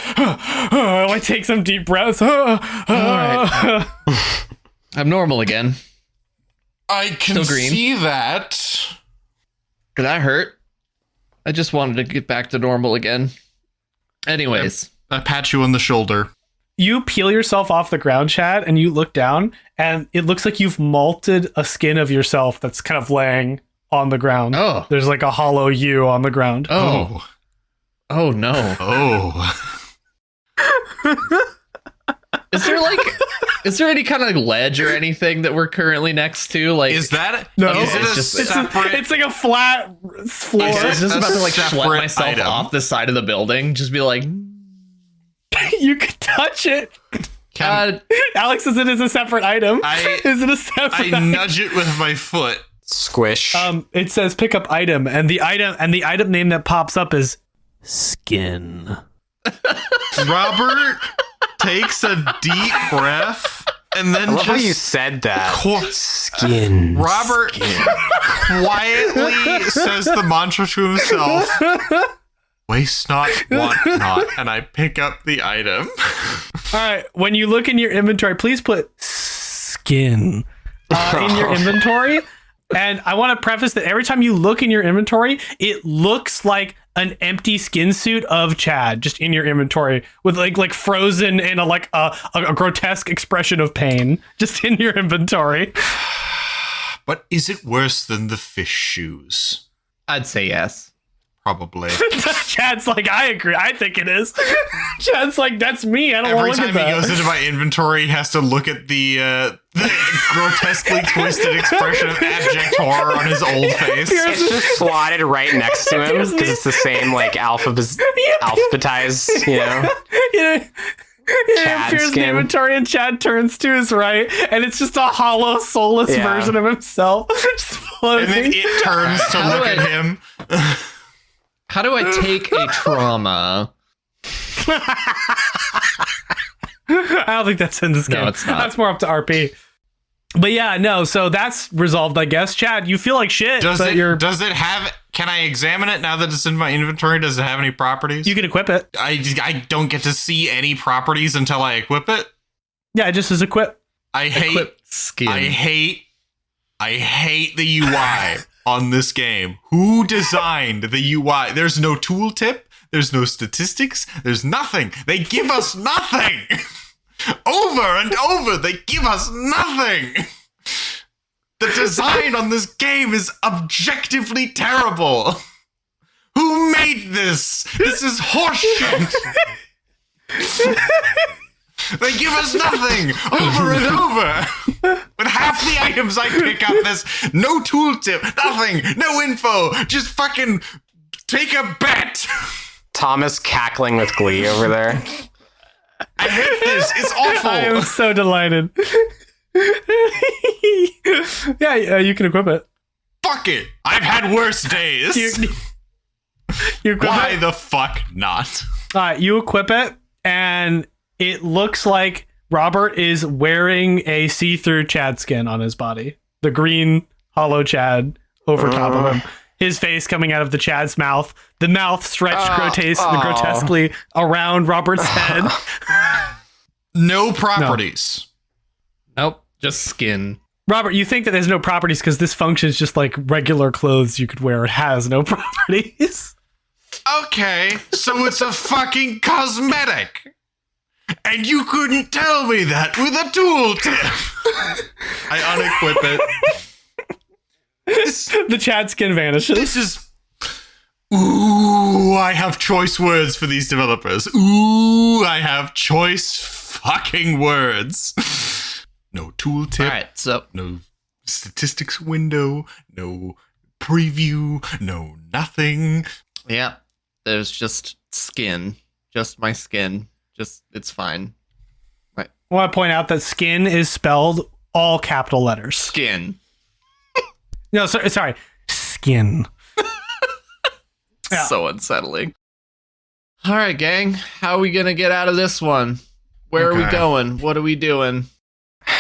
like take some deep breaths. All right. I'm normal again. I can see that. Did that hurt? I just wanted to get back to normal again. Anyways. I pat you on the shoulder. You peel yourself off the ground, Chad, and you look down, and it looks like you've malted a skin of yourself that's kind of laying on the ground. Oh. There's like a hollow you on the ground. Oh. Oh, no. Oh. Is there any kind of ledge or anything that we're currently next to? Like, is that no? Is it it's like a flat floor. I was just about to like separate schlep myself item off the side of the building. Just be like, you could touch it. Alex says it is a separate item. Is it a separate item? Nudge it with my foot. Squish. It says pick up item, and the item name that pops up is skin. Robert takes a deep breath and then I love how you said that. Skin. Robert quietly says the mantra to himself. Waste not, want not, and I pick up the item. All right, when you look in your inventory, please put skin in your inventory. And I want to preface that every time you look in your inventory, it looks like an empty skin suit of Chad just in your inventory with like frozen in a grotesque expression of pain just in your inventory. But is it worse than the fish shoes? I'd say yes. Probably. Chad's like, I agree. I think it is. Chad's like, that's me. I don't want to look at that. Every time he goes into my inventory, he has to look at the grotesquely twisted expression of abject horror on his old face. It's just slotted right next to him because it's the same like alphabetized, you know. It appears in the inventory and Chad turns to his right and it's just a hollow, soulless version of himself. Just floating. And then it turns to look at him. How do I take a trauma? I don't think that's in this game. No, it's not. That's more up to RP. But yeah, no, so that's resolved, I guess. Chad, you feel like shit. Does it have... Can I examine it now that it's in my inventory? Does it have any properties? You can equip it. I don't get to see any properties until I equip it? Yeah, it just says equip. I hate the UI on this game. Who designed the UI? There's no tooltip. There's no statistics. There's nothing. They give us nothing. Over and over, they give us nothing. The design on this game is objectively terrible. Who made this? This is horseshit. They give us nothing over and over. With half the items I pick up, there's no tooltip, nothing, no info. Just fucking take a bet. Thomas cackling with glee over there. I hate this. It's awful. I am so delighted. Yeah, you can equip it. Fuck it. I've had worse days. You equip Why it? the fuck not? You equip it, and it looks like Robert is wearing a see-through Chad skin on his body. The green hollow Chad over top of him. His face coming out of the Chad's mouth. The mouth stretched grotesquely around Robert's head. No properties. Nope, just skin. Robert, you think that there's no properties because this functions just like regular clothes you could wear. It has no properties. Okay, so it's a fucking cosmetic. And you couldn't tell me that with a tooltip. I unequip it. The Chad skin vanishes. This is... Ooh, I have choice words for these developers. Ooh, I have choice fucking words. No tooltip. All right, so No statistics window. No preview. No nothing. yeah, there's just skin, just my skin. Just it's fine. I want to point out that skin is spelled all capital letters. Skin. No, sorry. Skin. Yeah. So unsettling. All right, gang. How are we gonna get out of this one? Where are we Okay. going? What are we doing?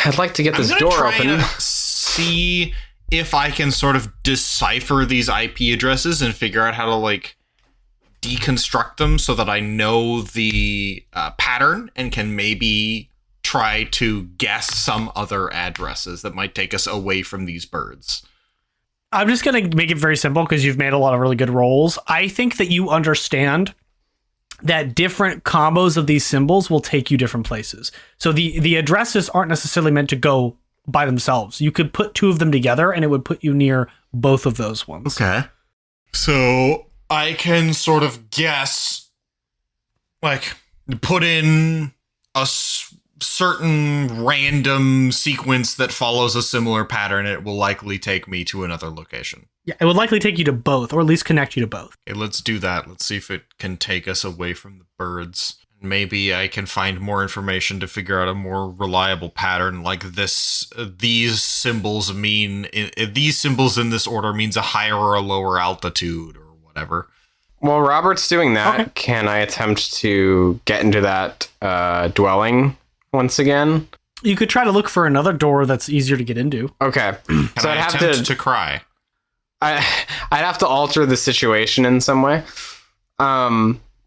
I'd like to get this I'm gonna door try open. and see if I can sort of decipher these IP addresses and figure out how to like deconstruct them so that I know the pattern and can maybe try to guess some other addresses that might take us away from these birds. I'm just going to make it very simple because you've made a lot of really good rolls. I think that you understand that different combos of these symbols will take you different places. So the addresses aren't necessarily meant to go by themselves. You could put two of them together and it would put you near both of those ones. Okay. So I can sort of guess, like, put in a certain random sequence that follows a similar pattern. It will likely take me to another location. Yeah, it would likely take you to both, or at least connect you to both. Okay, let's do that. Let's see if it can take us away from the birds. Maybe I can find more information to figure out a more reliable pattern. Like this, these symbols mean these symbols in this order means a higher or a lower altitude or whatever. While Robert's doing that, Okay. can I attempt to get into that dwelling once again? You could try to look for another door that's easier to get into. Okay. Can So I I'd have attempt to cry? I'd have to alter the situation in some way.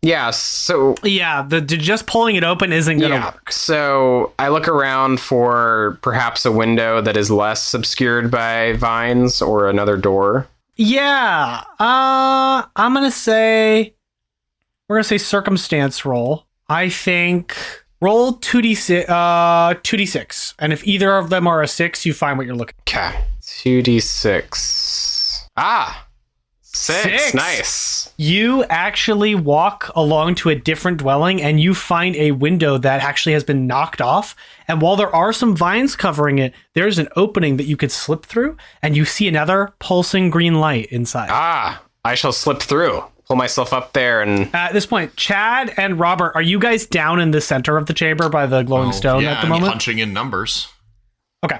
Yeah, so Yeah, just pulling it open isn't going to work. So I look around for perhaps a window that is less obscured by vines or another door. Yeah, I'm going to say, we're going to say circumstance roll. I think roll 2d6, and if either of them are a 6, you find what you're looking for. Okay. 2d6. Ah! 6. Six. Nice. You actually walk along to a different dwelling and you find a window that actually has been knocked off. And while there are some vines covering it, there's an opening that you could slip through and you see another pulsing green light inside. Ah! I shall slip through. Pull myself up there and... At this point, Chad and Robert, are you guys down in the center of the chamber by the glowing stone yeah, at the I'm moment? punching in numbers. Okay.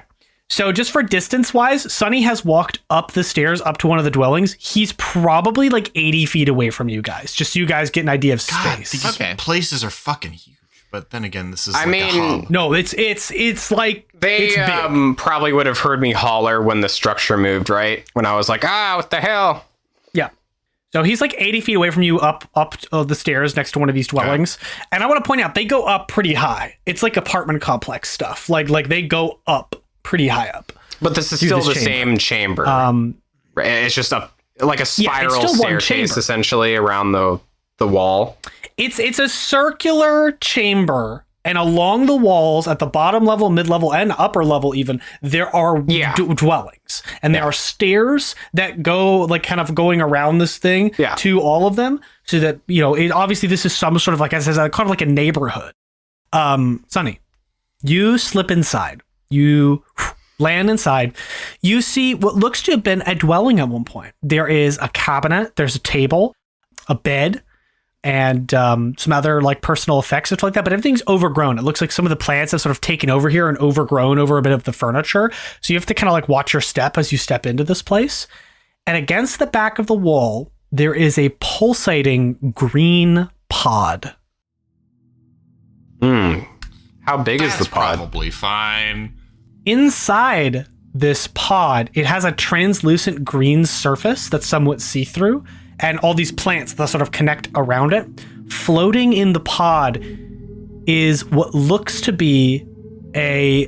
So just for distance-wise, Sonny has walked up the stairs up to one of the dwellings. He's probably like 80 feet away from you guys, just so you guys get an idea of God, space. these Okay. places are fucking huge. But then again, this is I like a mean, hub. No, it's like They it's big. probably would have heard me holler when the structure moved, right? When I was like, what the hell? Yeah. So he's like 80 feet away from you up the stairs next to one of these dwellings. And I want to point out, they go up pretty high. It's like apartment complex stuff. Like they go up pretty high up. But this is To still this the chamber. same chamber. Right? It's just like a spiral still one staircase, chamber. essentially, around the wall. It's a circular chamber And along the walls at the bottom level, mid-level, and upper level even, there are dwellings. And there are stairs that go like kind of going around this thing to all of them. So that, you know, obviously this is some sort of like, as kind of like a neighborhood. Sonny, you slip inside. You land inside. You see what looks to have been a dwelling at one point. There is a cabinet. There's a table, a bed, and some other like personal effects, stuff like that. But everything's overgrown. It looks like some of the plants have sort of taken over here and overgrown over a bit of the furniture. So you have to kind of like watch your step as you step into this place. And against the back of the wall, there is a pulsating green pod. How big is the pod? Probably fine. Inside this pod, it has a translucent green surface that's somewhat see-through, and all these plants that sort of connect around it. Floating in the pod is what looks to be a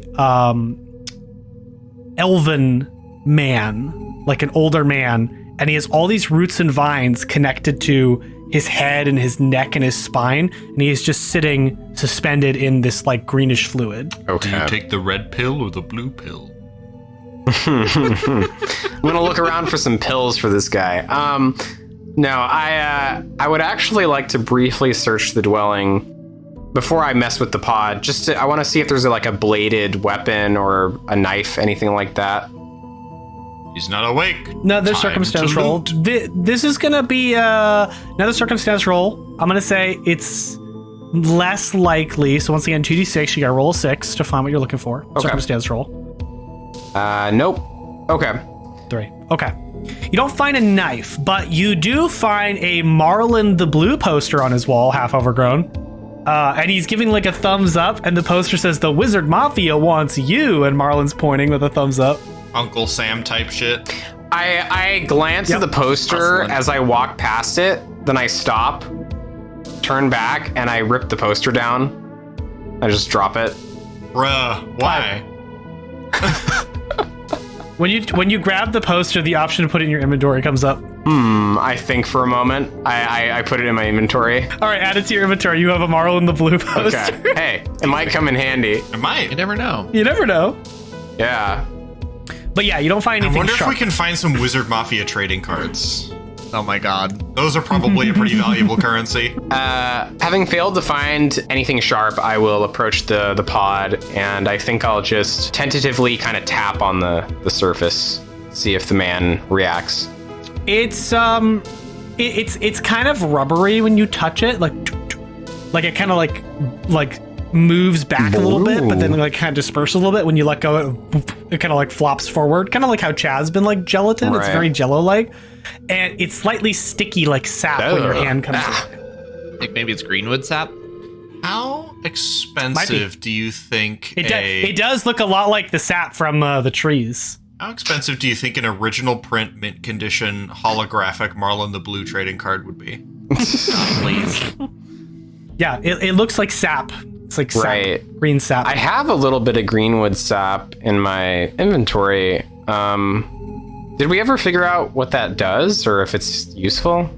elven man, like an older man, and he has all these roots and vines connected to his head and his neck and his spine, and he is just sitting suspended in this like greenish fluid. Okay. Do you take the red pill or the blue pill? I'm gonna look around for some pills for this guy. No, I would actually like to briefly search the dwelling before I mess with the pod. I want to see if there's like a bladed weapon or a knife, anything like that. He's not awake. Another circumstance roll. This is gonna be another circumstance roll. I'm gonna say it's less likely. So once again, 2d6. You gotta roll a 6 to find what you're looking for. Okay. Circumstance roll. Nope. Okay. 3. Okay. You don't find a knife, but you do find a Marlin the Blue poster on his wall, half overgrown. And he's giving like a thumbs up, and the poster says, "The Wizard Mafia wants you," and Marlin's pointing with a thumbs up. Uncle Sam type shit. I glance at the poster as I walk past it, then I stop, turn back, and I rip the poster down. I just drop it. Bruh, why? When you grab the poster, the option to put it in your inventory comes up. I think for a moment. I put it in my inventory. All right, add it to your inventory. You have a Marlin the Blue poster. Okay. Hey, it might come in handy. It might. You never know. You never know. Yeah. But yeah, you don't find anything. I wonder sharp. if we can find some Wizard Mafia trading cards. Oh my god. Those are probably a pretty valuable currency. Having failed to find anything sharp, I will approach the pod, and I think I'll just tentatively kind of tap on the surface, see if the man reacts. It's kind of rubbery when you touch it, like it kind of like moves back a little bit, but then like kind of disperses a little bit. When you let go, it kind of like flops forward, kind of like how Chad's been like gelatin. Right. It's very jello-like, and it's slightly sticky like sap when your hand comes in. I think maybe it's Greenwood sap. How expensive do you think it does look a lot like the sap from the trees. How expensive do you think an original print, mint condition, holographic Marlin the Blue trading card would be? Please. Yeah, it looks like sap. It's like sap, green sap. I have a little bit of Greenwood sap in my inventory. Did we ever figure out what that does or if it's useful?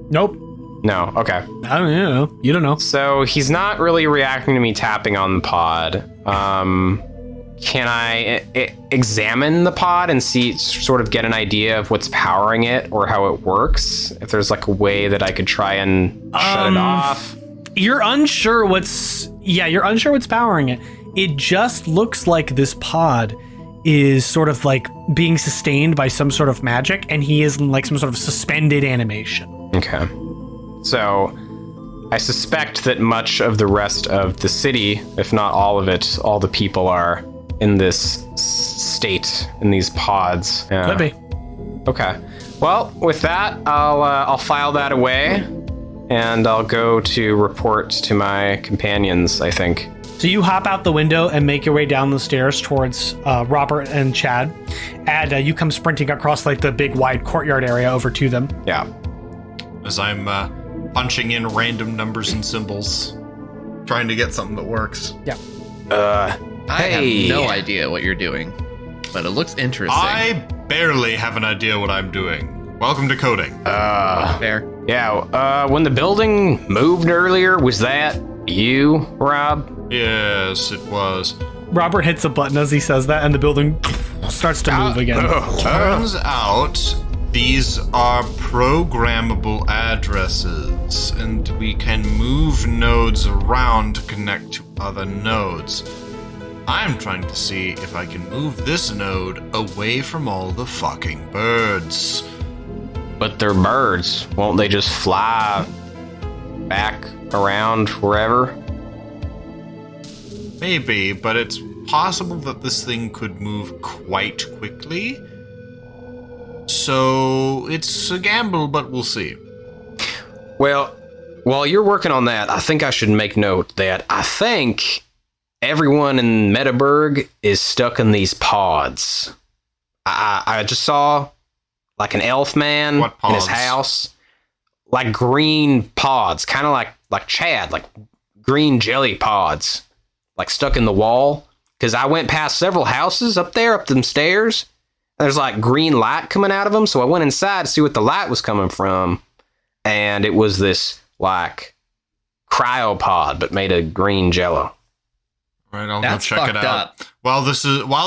Nope. No, okay. I don't know. You don't know. So he's not really reacting to me tapping on the pod. Can I examine the pod and sort of get an idea of what's powering it or how it works? If there's like a way that I could try and shut it off? You're unsure what's powering it. It just looks like this pod is sort of like being sustained by some sort of magic, and he is in like some sort of suspended animation. Okay. So I suspect that much of the rest of the city, if not all of it, all the people are in this state, in these pods. Could be. Okay. Well, with that, I'll file that away, and I'll go to report to my companions, I think. So you hop out the window and make your way down the stairs towards Robert and Chad, and you come sprinting across like the big wide courtyard area over to them. Yeah. As I'm punching in random numbers and symbols, trying to get something that works. Yeah. I have no idea what you're doing, but it looks interesting. I barely have an idea what I'm doing. Welcome to coding. Fair. Yeah, when the building moved earlier, was that you, Rob? Yes, it was. Robert hits a button as he says that, and the building starts to move again. Turns out these are programmable addresses, and we can move nodes around to connect to other nodes. I'm trying to see if I can move this node away from all the fucking birds. But they're birds. Won't they just fly back around wherever? Maybe, but it's possible that this thing could move quite quickly. So it's a gamble, but we'll see. Well, while you're working on that, I think I should make note that I think everyone in Metaburg is stuck in these pods. I just saw like an elf man What in his pods? house. Like green pods, kind of like Chad, like green jelly pods. Like stuck in the wall, because I went past several houses up there, up them stairs. And there's like green light coming out of them, so I went inside to see what the light was coming from, and it was this like cryopod, but made of green jello. Right, I'll That's go check it fucked out. up. While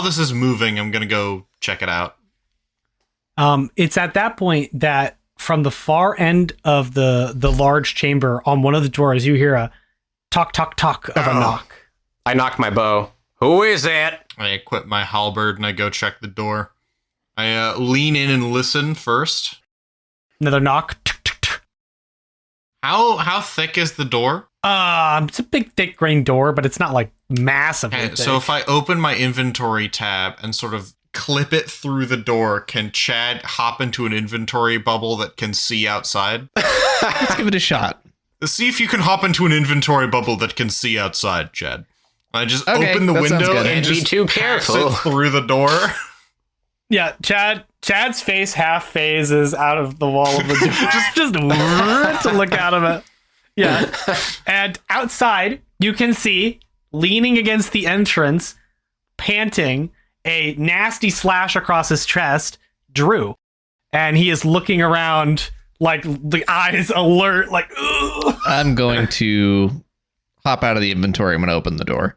this is moving, I'm gonna go check it out. It's at that point that from the far end of the large chamber on one of the doors, you hear a talk of a knock. I knocked my bow. Who is it? I equip my halberd and I go check the door. I lean in and listen first. Another knock. How thick is the door? It's a big, thick green door, but it's not like massive. Okay, so if I open my inventory tab and sort of clip it through the door, can Chad hop into an inventory bubble that can see outside? Let's give it a shot. See if you can hop into an inventory bubble that can see outside, Chad. I just Okay, open the that sounds window good. and Can't be just too pass careful. it through the door. Yeah, Chad's face half phases out of the wall of the door. just to look out of it. Yeah. And outside, you can see, leaning against the entrance, panting, a nasty slash across his chest, Drew. And he is looking around, like, the eyes alert, like, ugh. I'm going to hop out of the inventory. I'm going to open the door.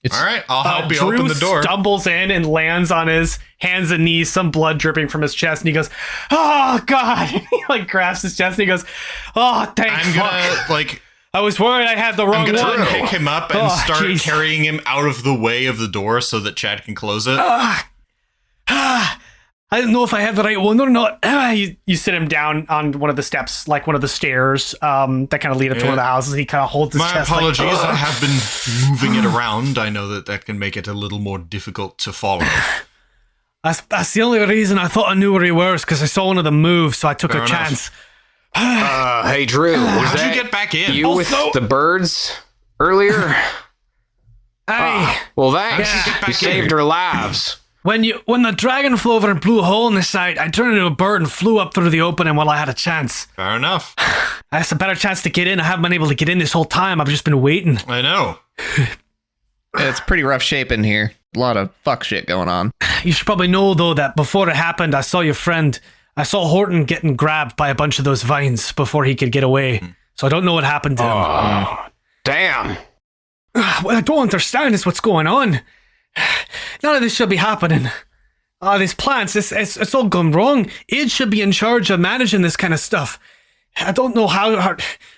It's All right, I'll help you Drew open the door. stumbles in and lands on his hands and knees, some blood dripping from his chest, and he goes, "Oh God!" And he like grabs his chest and he goes, "Oh, thank I'm fuck! gonna I was worried I had the I'm wrong gonna one." pick him up and Oh, start jeez. carrying him out of the way of the door so that Chad can close it. I didn't know if I had the right one or not. You sit him down on one of the steps, like one of the stairs that kind of lead up to one of the houses. He kind of holds his My chest. apologies, Like, I have been moving it around. I know that can make it a little more difficult to follow. That's the only reason I thought I knew where he was, because I saw one of them move, so I took Fair a enough. chance. Hey, Drew, was How'd that you get back in? you with Also- the birds earlier? Hey. Well, thanks. How'd you get back You in saved here? our lives. When the dragon flew over and blew a hole in the side, I turned into a bird and flew up through the opening while I had a chance. Fair enough. That's a better chance to get in. I haven't been able to get in this whole time. I've just been waiting. I know. It's pretty rough shape in here. A lot of fuck shit going on. You should probably know, though, that before it happened, I saw your friend. I saw Horton getting grabbed by a bunch of those vines before he could get away. So I don't know what happened to him. Oh, damn. What I don't understand is what's going on. None of this should be happening. These plants, it's all gone wrong. Id should be in charge of managing this kind of stuff. I don't know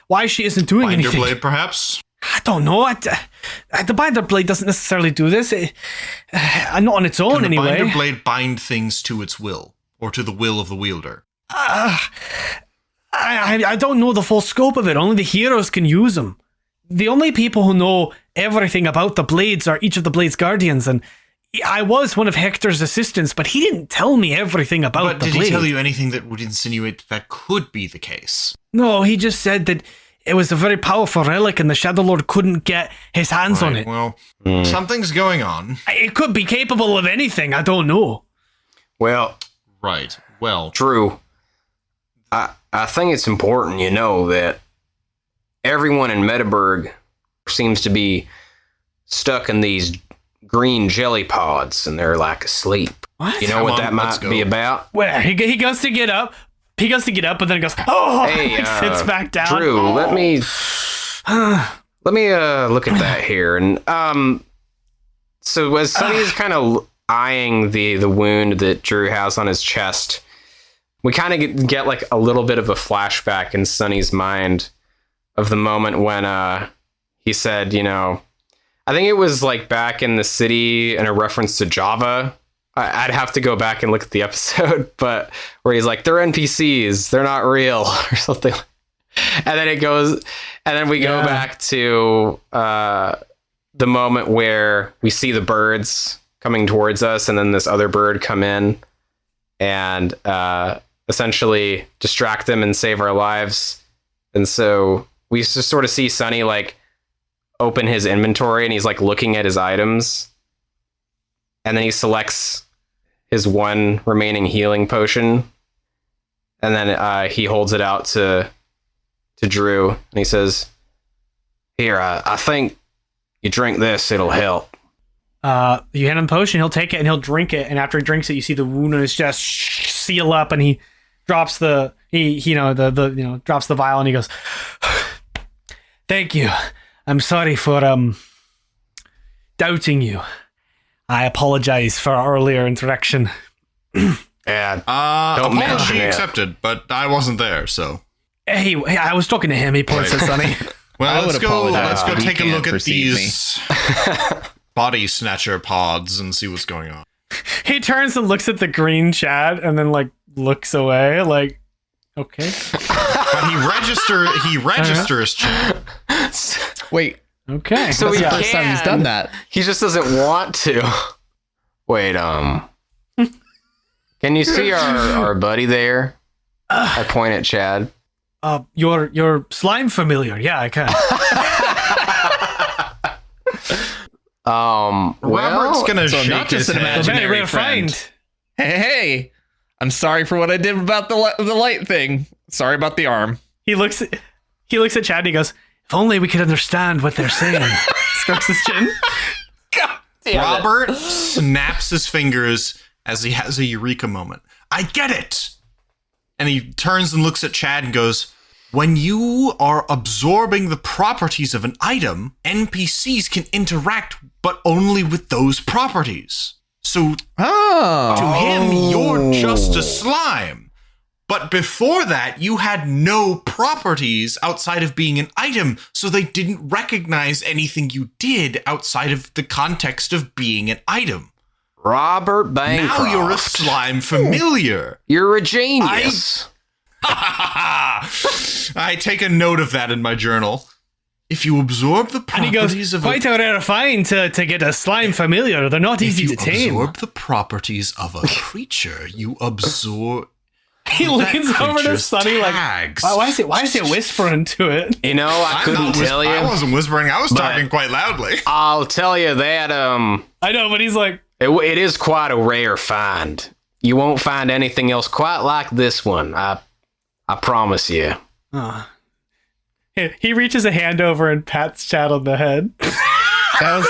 why she isn't doing Binder anything. blade, perhaps? I don't know. The binder blade doesn't necessarily do this. Not on its own, Can the anyway. binder blade bind things to its will, or to the will of the wielder? I don't know the full scope of it. Only the heroes can use them. The only people who know everything about the blades are each of the Blades Guardians, and I was one of Hector's assistants, but he didn't tell me everything about But the did blade. he tell you anything that would insinuate that could be the case? No, he just said that it was a very powerful relic and the Shadow Lord couldn't get his hands on Right, it. well, something's going on. It could be capable of anything, I don't know. Well, Right. Well, Drew, I think it's important you know that everyone in Metaburg seems to be stuck in these green jelly pods and they're like asleep. What? You know Come what on, that let's might go. be about? Well, he goes to get up. He goes to get up, but then he goes, oh, Hey, he sits back down. Drew, let me Let me look at that here. And so as Sonny's kind of eyeing the wound that Drew has on his chest, we kind of get like a little bit of a flashback in Sonny's mind of the moment when he said, you know, I think it was like back in the city in a reference to Java. I'd have to go back and look at the episode, but where he's like, they're NPCs, they're not real or something. And then we go back to the moment where we see the birds coming towards us, and then this other bird come in and essentially distract them and save our lives. And so we just sort of see Sonny like open his inventory, and he's like looking at his items, and then he selects his one remaining healing potion, and then he holds it out to Drew, and he says, "Here, I think you drink this, it'll help." You hand him the potion, he'll take it and he'll drink it, and after he drinks it, you see the wound on his chest seal up, and he drops drops the vial, and he goes, "Thank you. I'm sorry for doubting you. I apologize for our earlier interaction." Yeah. Apology accepted, but I wasn't there, so. Hey, I was talking to him. He points at Sonny. Well, let's go but he take a can't look at perceive these body snatcher pods and see what's going on. He turns and looks at the green Chad, and then like looks away, like, okay. But he registers Chad. Wait, Okay. So that's he the first time he's done that. He just doesn't want to. Wait, can you see our buddy there? I point at Chad. Your slime familiar. Yeah, I can. Robert's gonna So shake not just his an head. imaginary friend. Hey, I'm sorry for what I did about the light thing. Sorry about the arm. He looks at Chad and he goes, "If only we could understand what they're saying." Strokes his chin. Robert snaps his fingers as he has a eureka moment. I get it! And he turns and looks at Chad and goes, when you are absorbing the properties of an item, NPCs can interact, but only with those properties. So to him, you're just a slime. But before that, you had no properties outside of being an item, so they didn't recognize anything you did outside of the context of being an item. Robert Bancroft. Now you're a slime familiar. You're a genius. I take a note of that in my journal. If you absorb the And he properties goes, of quite a rare find to get a slime familiar. They're not easy to if you tame. absorb the properties of a creature, you absorb. He leans over to creature's Sonny like, tags. why is it whispering to it? You know, I couldn't tell you. I wasn't whispering. I was talking quite loudly. I'll tell you that I know, but he's like, it is quite a rare find. You won't find anything else quite like this one. I promise you. he reaches a hand over and pats Chad on the head. That was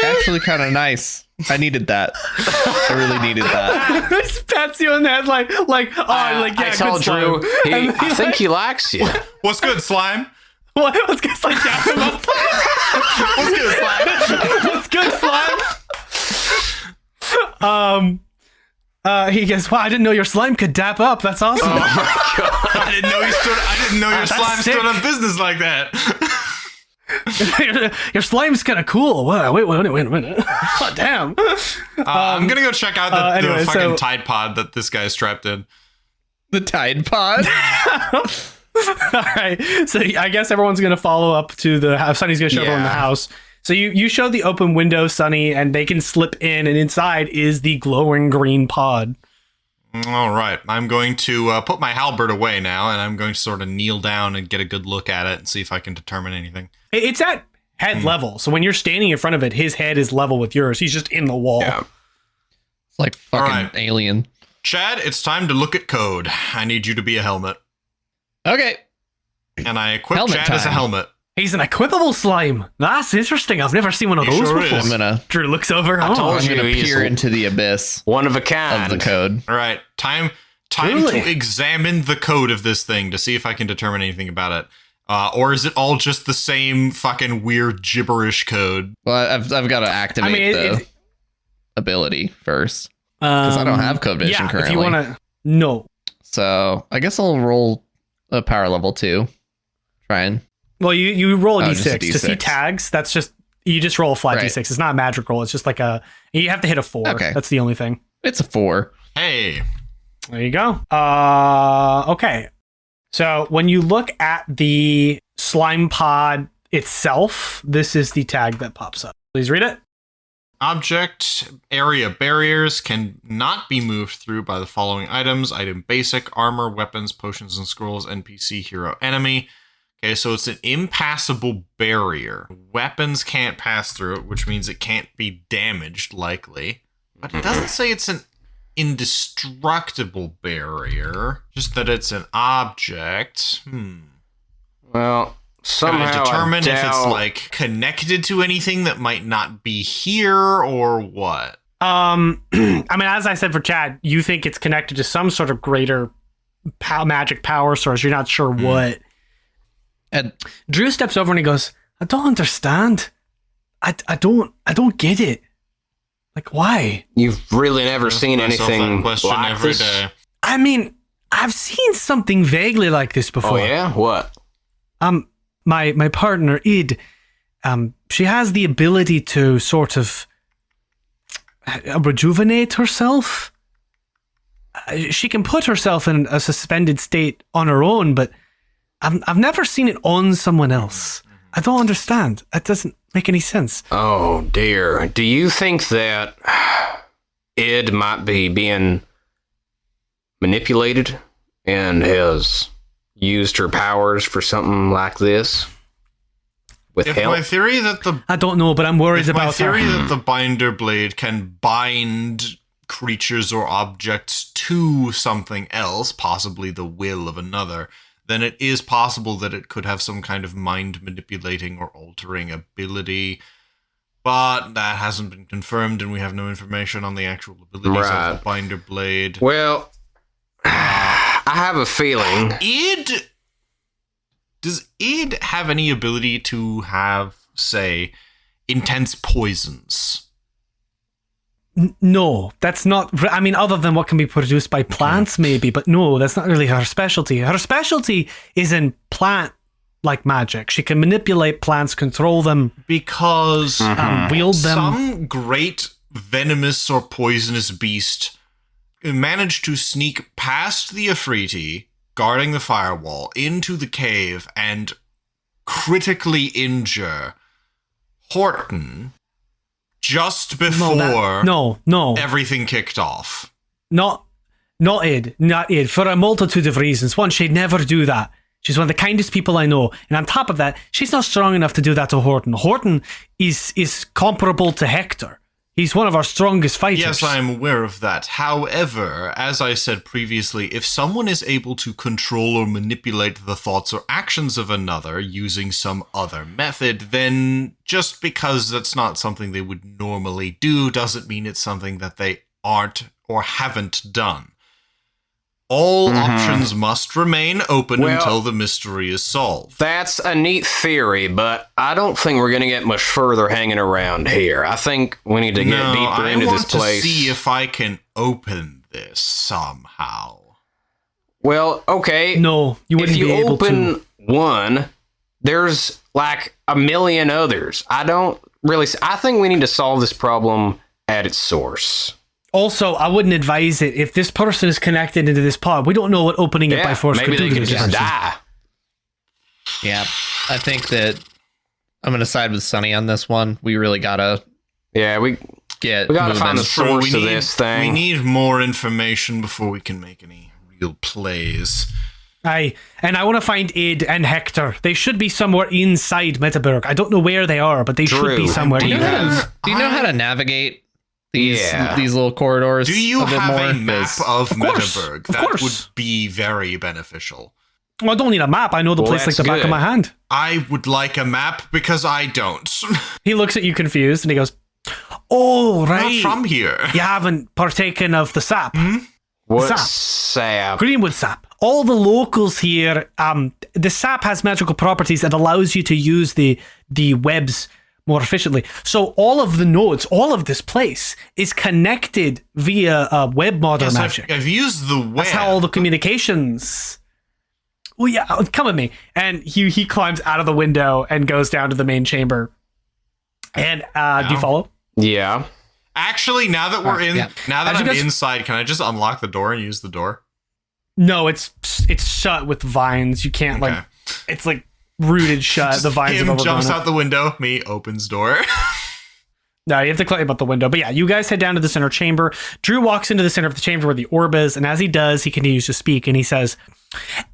actually kind of nice. I needed that. I really needed that. Just pats you on the head like, yeah, I told good slime. Drew, I think he likes you. What's good, slime? What's good, slime? Dap him up. What's good, slime? What's good, slime? He goes, wow, I didn't know your slime could dap up. That's awesome. Oh my God. I didn't know your slime sick. stood on business like that. Your slime's kind of cool. Wow, wait a minute. Oh, damn. I'm gonna go check out the anyway, fucking Tide Pod that this guy's strapped in. The Tide Pod. All right. So I guess everyone's going to follow up to the house. Sonny's going to show everyone the house. So you show the open window, Sonny, and they can slip in, and inside is the glowing green pod. All right. I'm going to put my halberd away now, and I'm going to sort of kneel down and get a good look at it and see if I can determine anything. It's at head level. So when you're standing in front of it, his head is level with yours. He's just in the wall. Yeah. It's like fucking All right. Alien. Chad, it's time to look at code. I need you to be a helmet. Okay. And I equip Helmet Chad as a time. helmet. He's an equipable slime. That's interesting. I've never seen one of He those sure before. is. I'm gonna Drew looks over. told Oh, I'm gonna he's peer into the abyss one of a of kind. the code. All right. Time Really? to examine the code of this thing to see if I can determine anything about it. Or is it all just the same fucking weird gibberish code? Well, I've got to activate the ability first because I don't have code vision currently. If you want to, no. So I guess I'll roll a power level 2. Try and. Well, you roll a just a d6 to see tags. That's just you just roll a flat Right. d6. It's not a magic roll. It's just like you have to hit a 4. Okay. That's the only thing. It's a 4. Hey. There you go. Okay. So when you look at the slime pod itself, this is the tag that pops up. Please read it. Object area barriers can not be moved through by the following items. Item basic, armor, weapons, potions and scrolls, NPC, hero, enemy. Okay, so it's an impassable barrier. Weapons can't pass through it, which means it can't be damaged, likely. But it doesn't say it's an indestructible barrier, just that it's an object. Well, somehow Can I determine if it's doubt- like connected to anything that might not be here or what? I mean, as I said for Chad, you think it's connected to some sort of greater magic power source. You're not sure what. And Drew steps over and he goes, "I don't understand. I don't get it. Like, why? You've really never seen Ask myself anything that question like every this? day. I mean, I've seen something vaguely like this before. Oh yeah, what? My partner Id, she has the ability to sort of rejuvenate herself. She can put herself in a suspended state on her own, but I've never seen it on someone else. I don't understand. It doesn't make any sense. Oh dear. Do you think that Id might be being manipulated and has used her powers for something like this? With If help? my theory that the I don't know, but I'm worried if my about her. theory that the binder blade can bind creatures or objects to something else, possibly the will of another, then it is possible that it could have some kind of mind manipulating or altering ability. But that hasn't been confirmed, and we have no information on the actual abilities Right. of the binder blade. Well, I have a feeling. Does Id have any ability to have, say, intense poisons? No, that's not. I mean, other than what can be produced by plants, maybe, but no, that's not really her specialty. Her specialty is in plant-like magic. She can manipulate plants, control them, Because wield them. some great venomous or poisonous beast managed to sneak past the Afriti, guarding the firewall, into the cave and critically injure Horton just before No, everything kicked off. not Id, for a multitude of reasons. One, she'd never do that. She's one of the kindest people I know, and on top of that, she's not strong enough to do that to Horton. Horton is comparable to Hector. He's one of our strongest fighters. Yes, I'm aware of that. However, as I said previously, if someone is able to control or manipulate the thoughts or actions of another using some other method, then just because that's not something they would normally do doesn't mean it's something that they aren't or haven't done. All options must remain open Well, until the mystery is solved. That's a neat theory, but I don't think we're going to get much further hanging around here. I think we need to get deeper into this place. I want to see if I can open this somehow. Well, okay. No, you wouldn't if you be able open to. one, there's like a million others. I think we need to solve this problem at its source. Also, I wouldn't advise it. If this person is connected into this pod, we don't know what opening it by force maybe could do they to could this just person. die. yeah, I think that I'm going to side with Sonny on this one. We really got to Yeah, we get gotta moving. find the True, source of this thing. We need more information before we can make any real plays. Aye, and I want to find Id and Hector. They should be somewhere inside Metaburg. I don't know where they are, but they should Drew, be somewhere. do you have- Do you know how to navigate these Yeah. these little corridors? Do you a bit have more? a map 'Cause- of course, Metaburg? of That course. would be very beneficial. Well, I don't need a map. I know the Well, place like that's the back good. of my hand. I would like a map because I don't. He looks at you confused and he goes, "Oh, right. Not from here. You haven't partaken of the sap." What sap? Greenwood sap. All the locals here, the sap has magical properties that allows you to use the webs more efficiently. So all of the nodes, all of this place is connected via web modder magic. I've used the web. That's how all the communications... Well, yeah, come with me. And he climbs out of the window and goes down to the main chamber. And do you follow? Yeah. Actually, now that we're in, now that I'm inside, can I just unlock the door and use the door? No, it's shut with vines. You can't it's like rooted shut. The vines have overgrown jumps it. out the window. Me opens door. No, you have to climb out the window. But yeah, you guys head down to the center chamber. Drew walks into the center of the chamber where the orb is, and as he does, he continues to speak, and he says,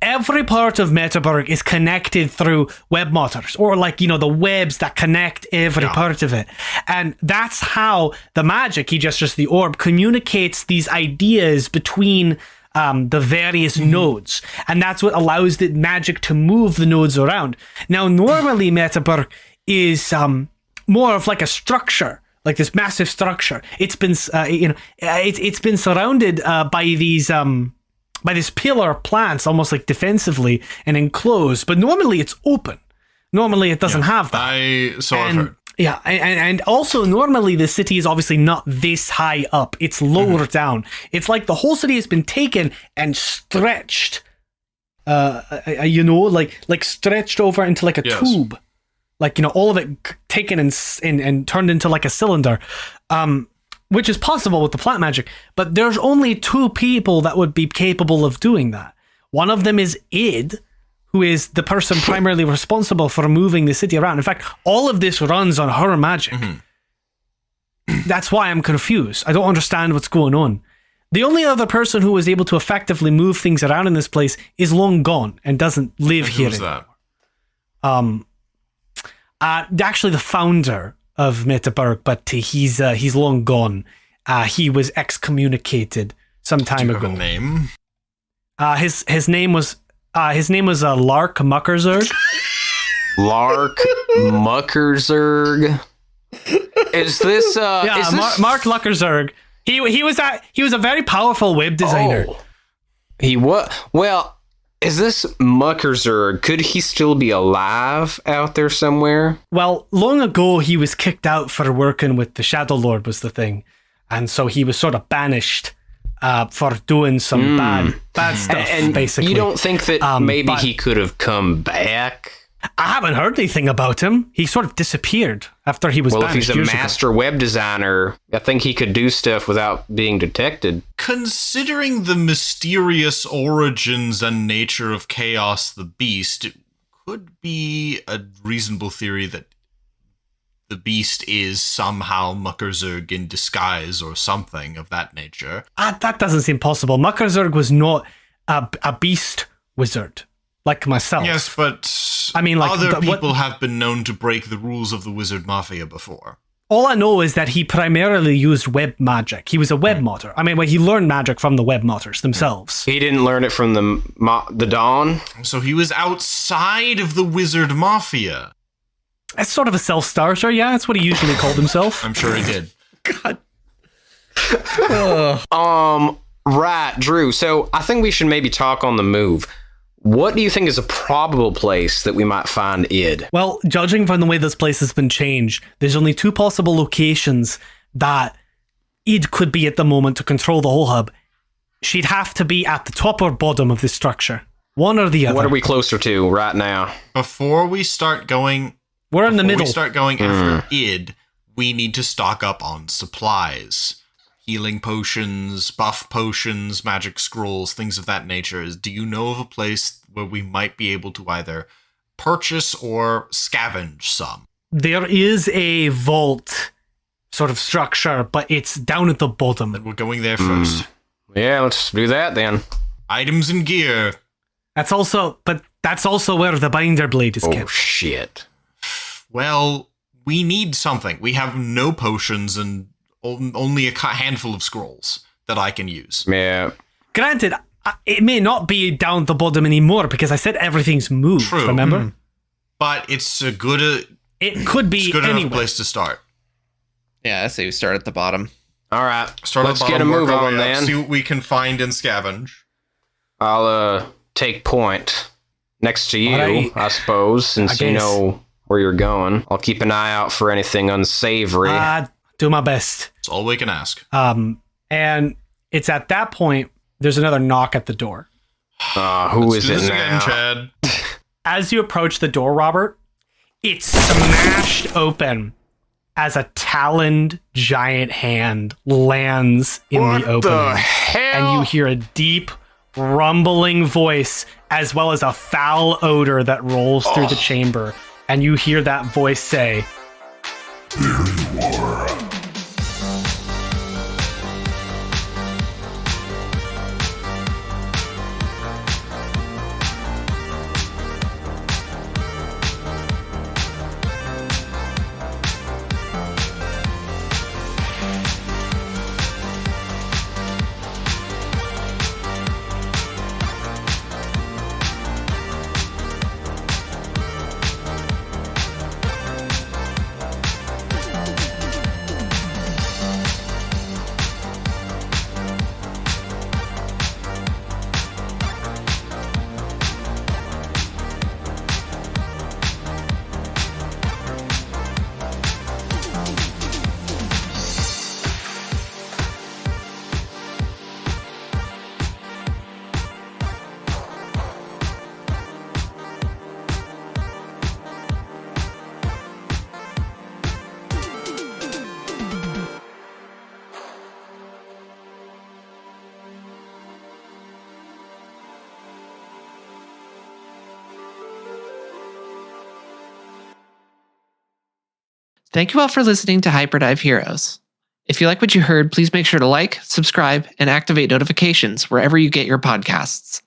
every part of Metaburg is connected through web motors, or the webs that connect every part of it. And that's how the magic, just the orb, communicates these ideas between the various nodes. And that's what allows the magic to move the nodes around. Now, normally Metaburg is more of like a structure, like this massive structure. It's been, it's been surrounded by these... by this pillar plants, almost like defensively and enclosed, but normally it's open. Normally it doesn't have that. I've heard. Yeah, and also normally the city is obviously not this high up. It's lower down. It's like the whole city has been taken and stretched, like stretched over into like a tube. Like, all of it taken and turned into like a cylinder. Which is possible with the plant magic, but there's only 2 people that would be capable of doing that. One of them is Id, who is the person primarily responsible for moving the city around. In fact, all of this runs on her magic. That's why I'm confused. I don't understand what's going on. The only other person who was able to effectively move things around in this place is long gone and doesn't live here anymore. Actually, the founder of Metaburg, but he's long gone. He was excommunicated some time ago. Do you have a name? His name was Lark Muckerzerg. Lark Muckerzerg. Is this Mark Luckerzerg? He was a very powerful web designer. Oh. He what? Well, is this Muckerzerg? Could he still be alive out there somewhere? Well, long ago he was kicked out for working with the Shadow Lord was the thing. And so he was sort of banished for doing some bad stuff, and basically. You don't think that maybe he could have come back? I haven't heard anything about him. He sort of disappeared after he was banished. Well, if he's a master web designer, I think he could do stuff without being detected. Considering the mysterious origins and nature of Chaos the Beast, it could be a reasonable theory that the Beast is somehow Muckerzerg in disguise or something of that nature. That doesn't seem possible. Muckerzerg was not a beast wizard. Like myself. Yes, but I mean, like other people have been known to break the rules of the Wizard Mafia before. All I know is that he primarily used web magic. He was a web modder. I mean, he learned magic from the web modders themselves. He didn't learn it from the Dawn? So he was outside of the Wizard Mafia. That's sort of a self-starter, yeah? That's what he usually called himself. I'm sure he did. God. Right, Drew. So I think we should maybe talk on the move. What do you think is a probable place that we might find Id? Well, judging from the way this place has been changed, there's only 2 possible locations that Id could be at the moment to control the whole hub. She'd have to be at the top or bottom of this structure. One or the other. What are we closer to right now? Before we start going... We're in the middle. Before we start going after Id, we need to stock up on supplies. Healing potions, buff potions, magic scrolls, things of that nature. Do you know of a place where we might be able to either purchase or scavenge some? There is a vault sort of structure, but it's down at the bottom. Then we're going there first. Yeah, let's do that then. Items and gear. That's also where the binder blade is kept. Oh, shit. Well, we need something. We have no potions and only a handful of scrolls that I can use. Yeah. Granted, it may not be down the bottom anymore because I said everything's moved. True. Remember? But it's a good. It could be good anywhere. Enough place to start. Yeah, I say we start at the bottom. All right, Start let's at the get a bottom, move work our on way up, then. see what we can find and scavenge. I'll take point next to you, Alright. I suppose, since you guess. know where you're going. I'll keep an eye out for anything unsavory. Do my best. That's all we can ask. And it's at that point, there's another knock at the door. Who Let's is do it this now? again, Chad. As you approach the door, Robert, it's smashed open as a taloned giant hand lands in What the opening. the hell? And you hear a deep, rumbling voice as well as a foul odor that rolls through the chamber. And you hear that voice say, Thank you all for listening to Hyperdive Heroes. If you like what you heard, please make sure to like, subscribe, and activate notifications wherever you get your podcasts.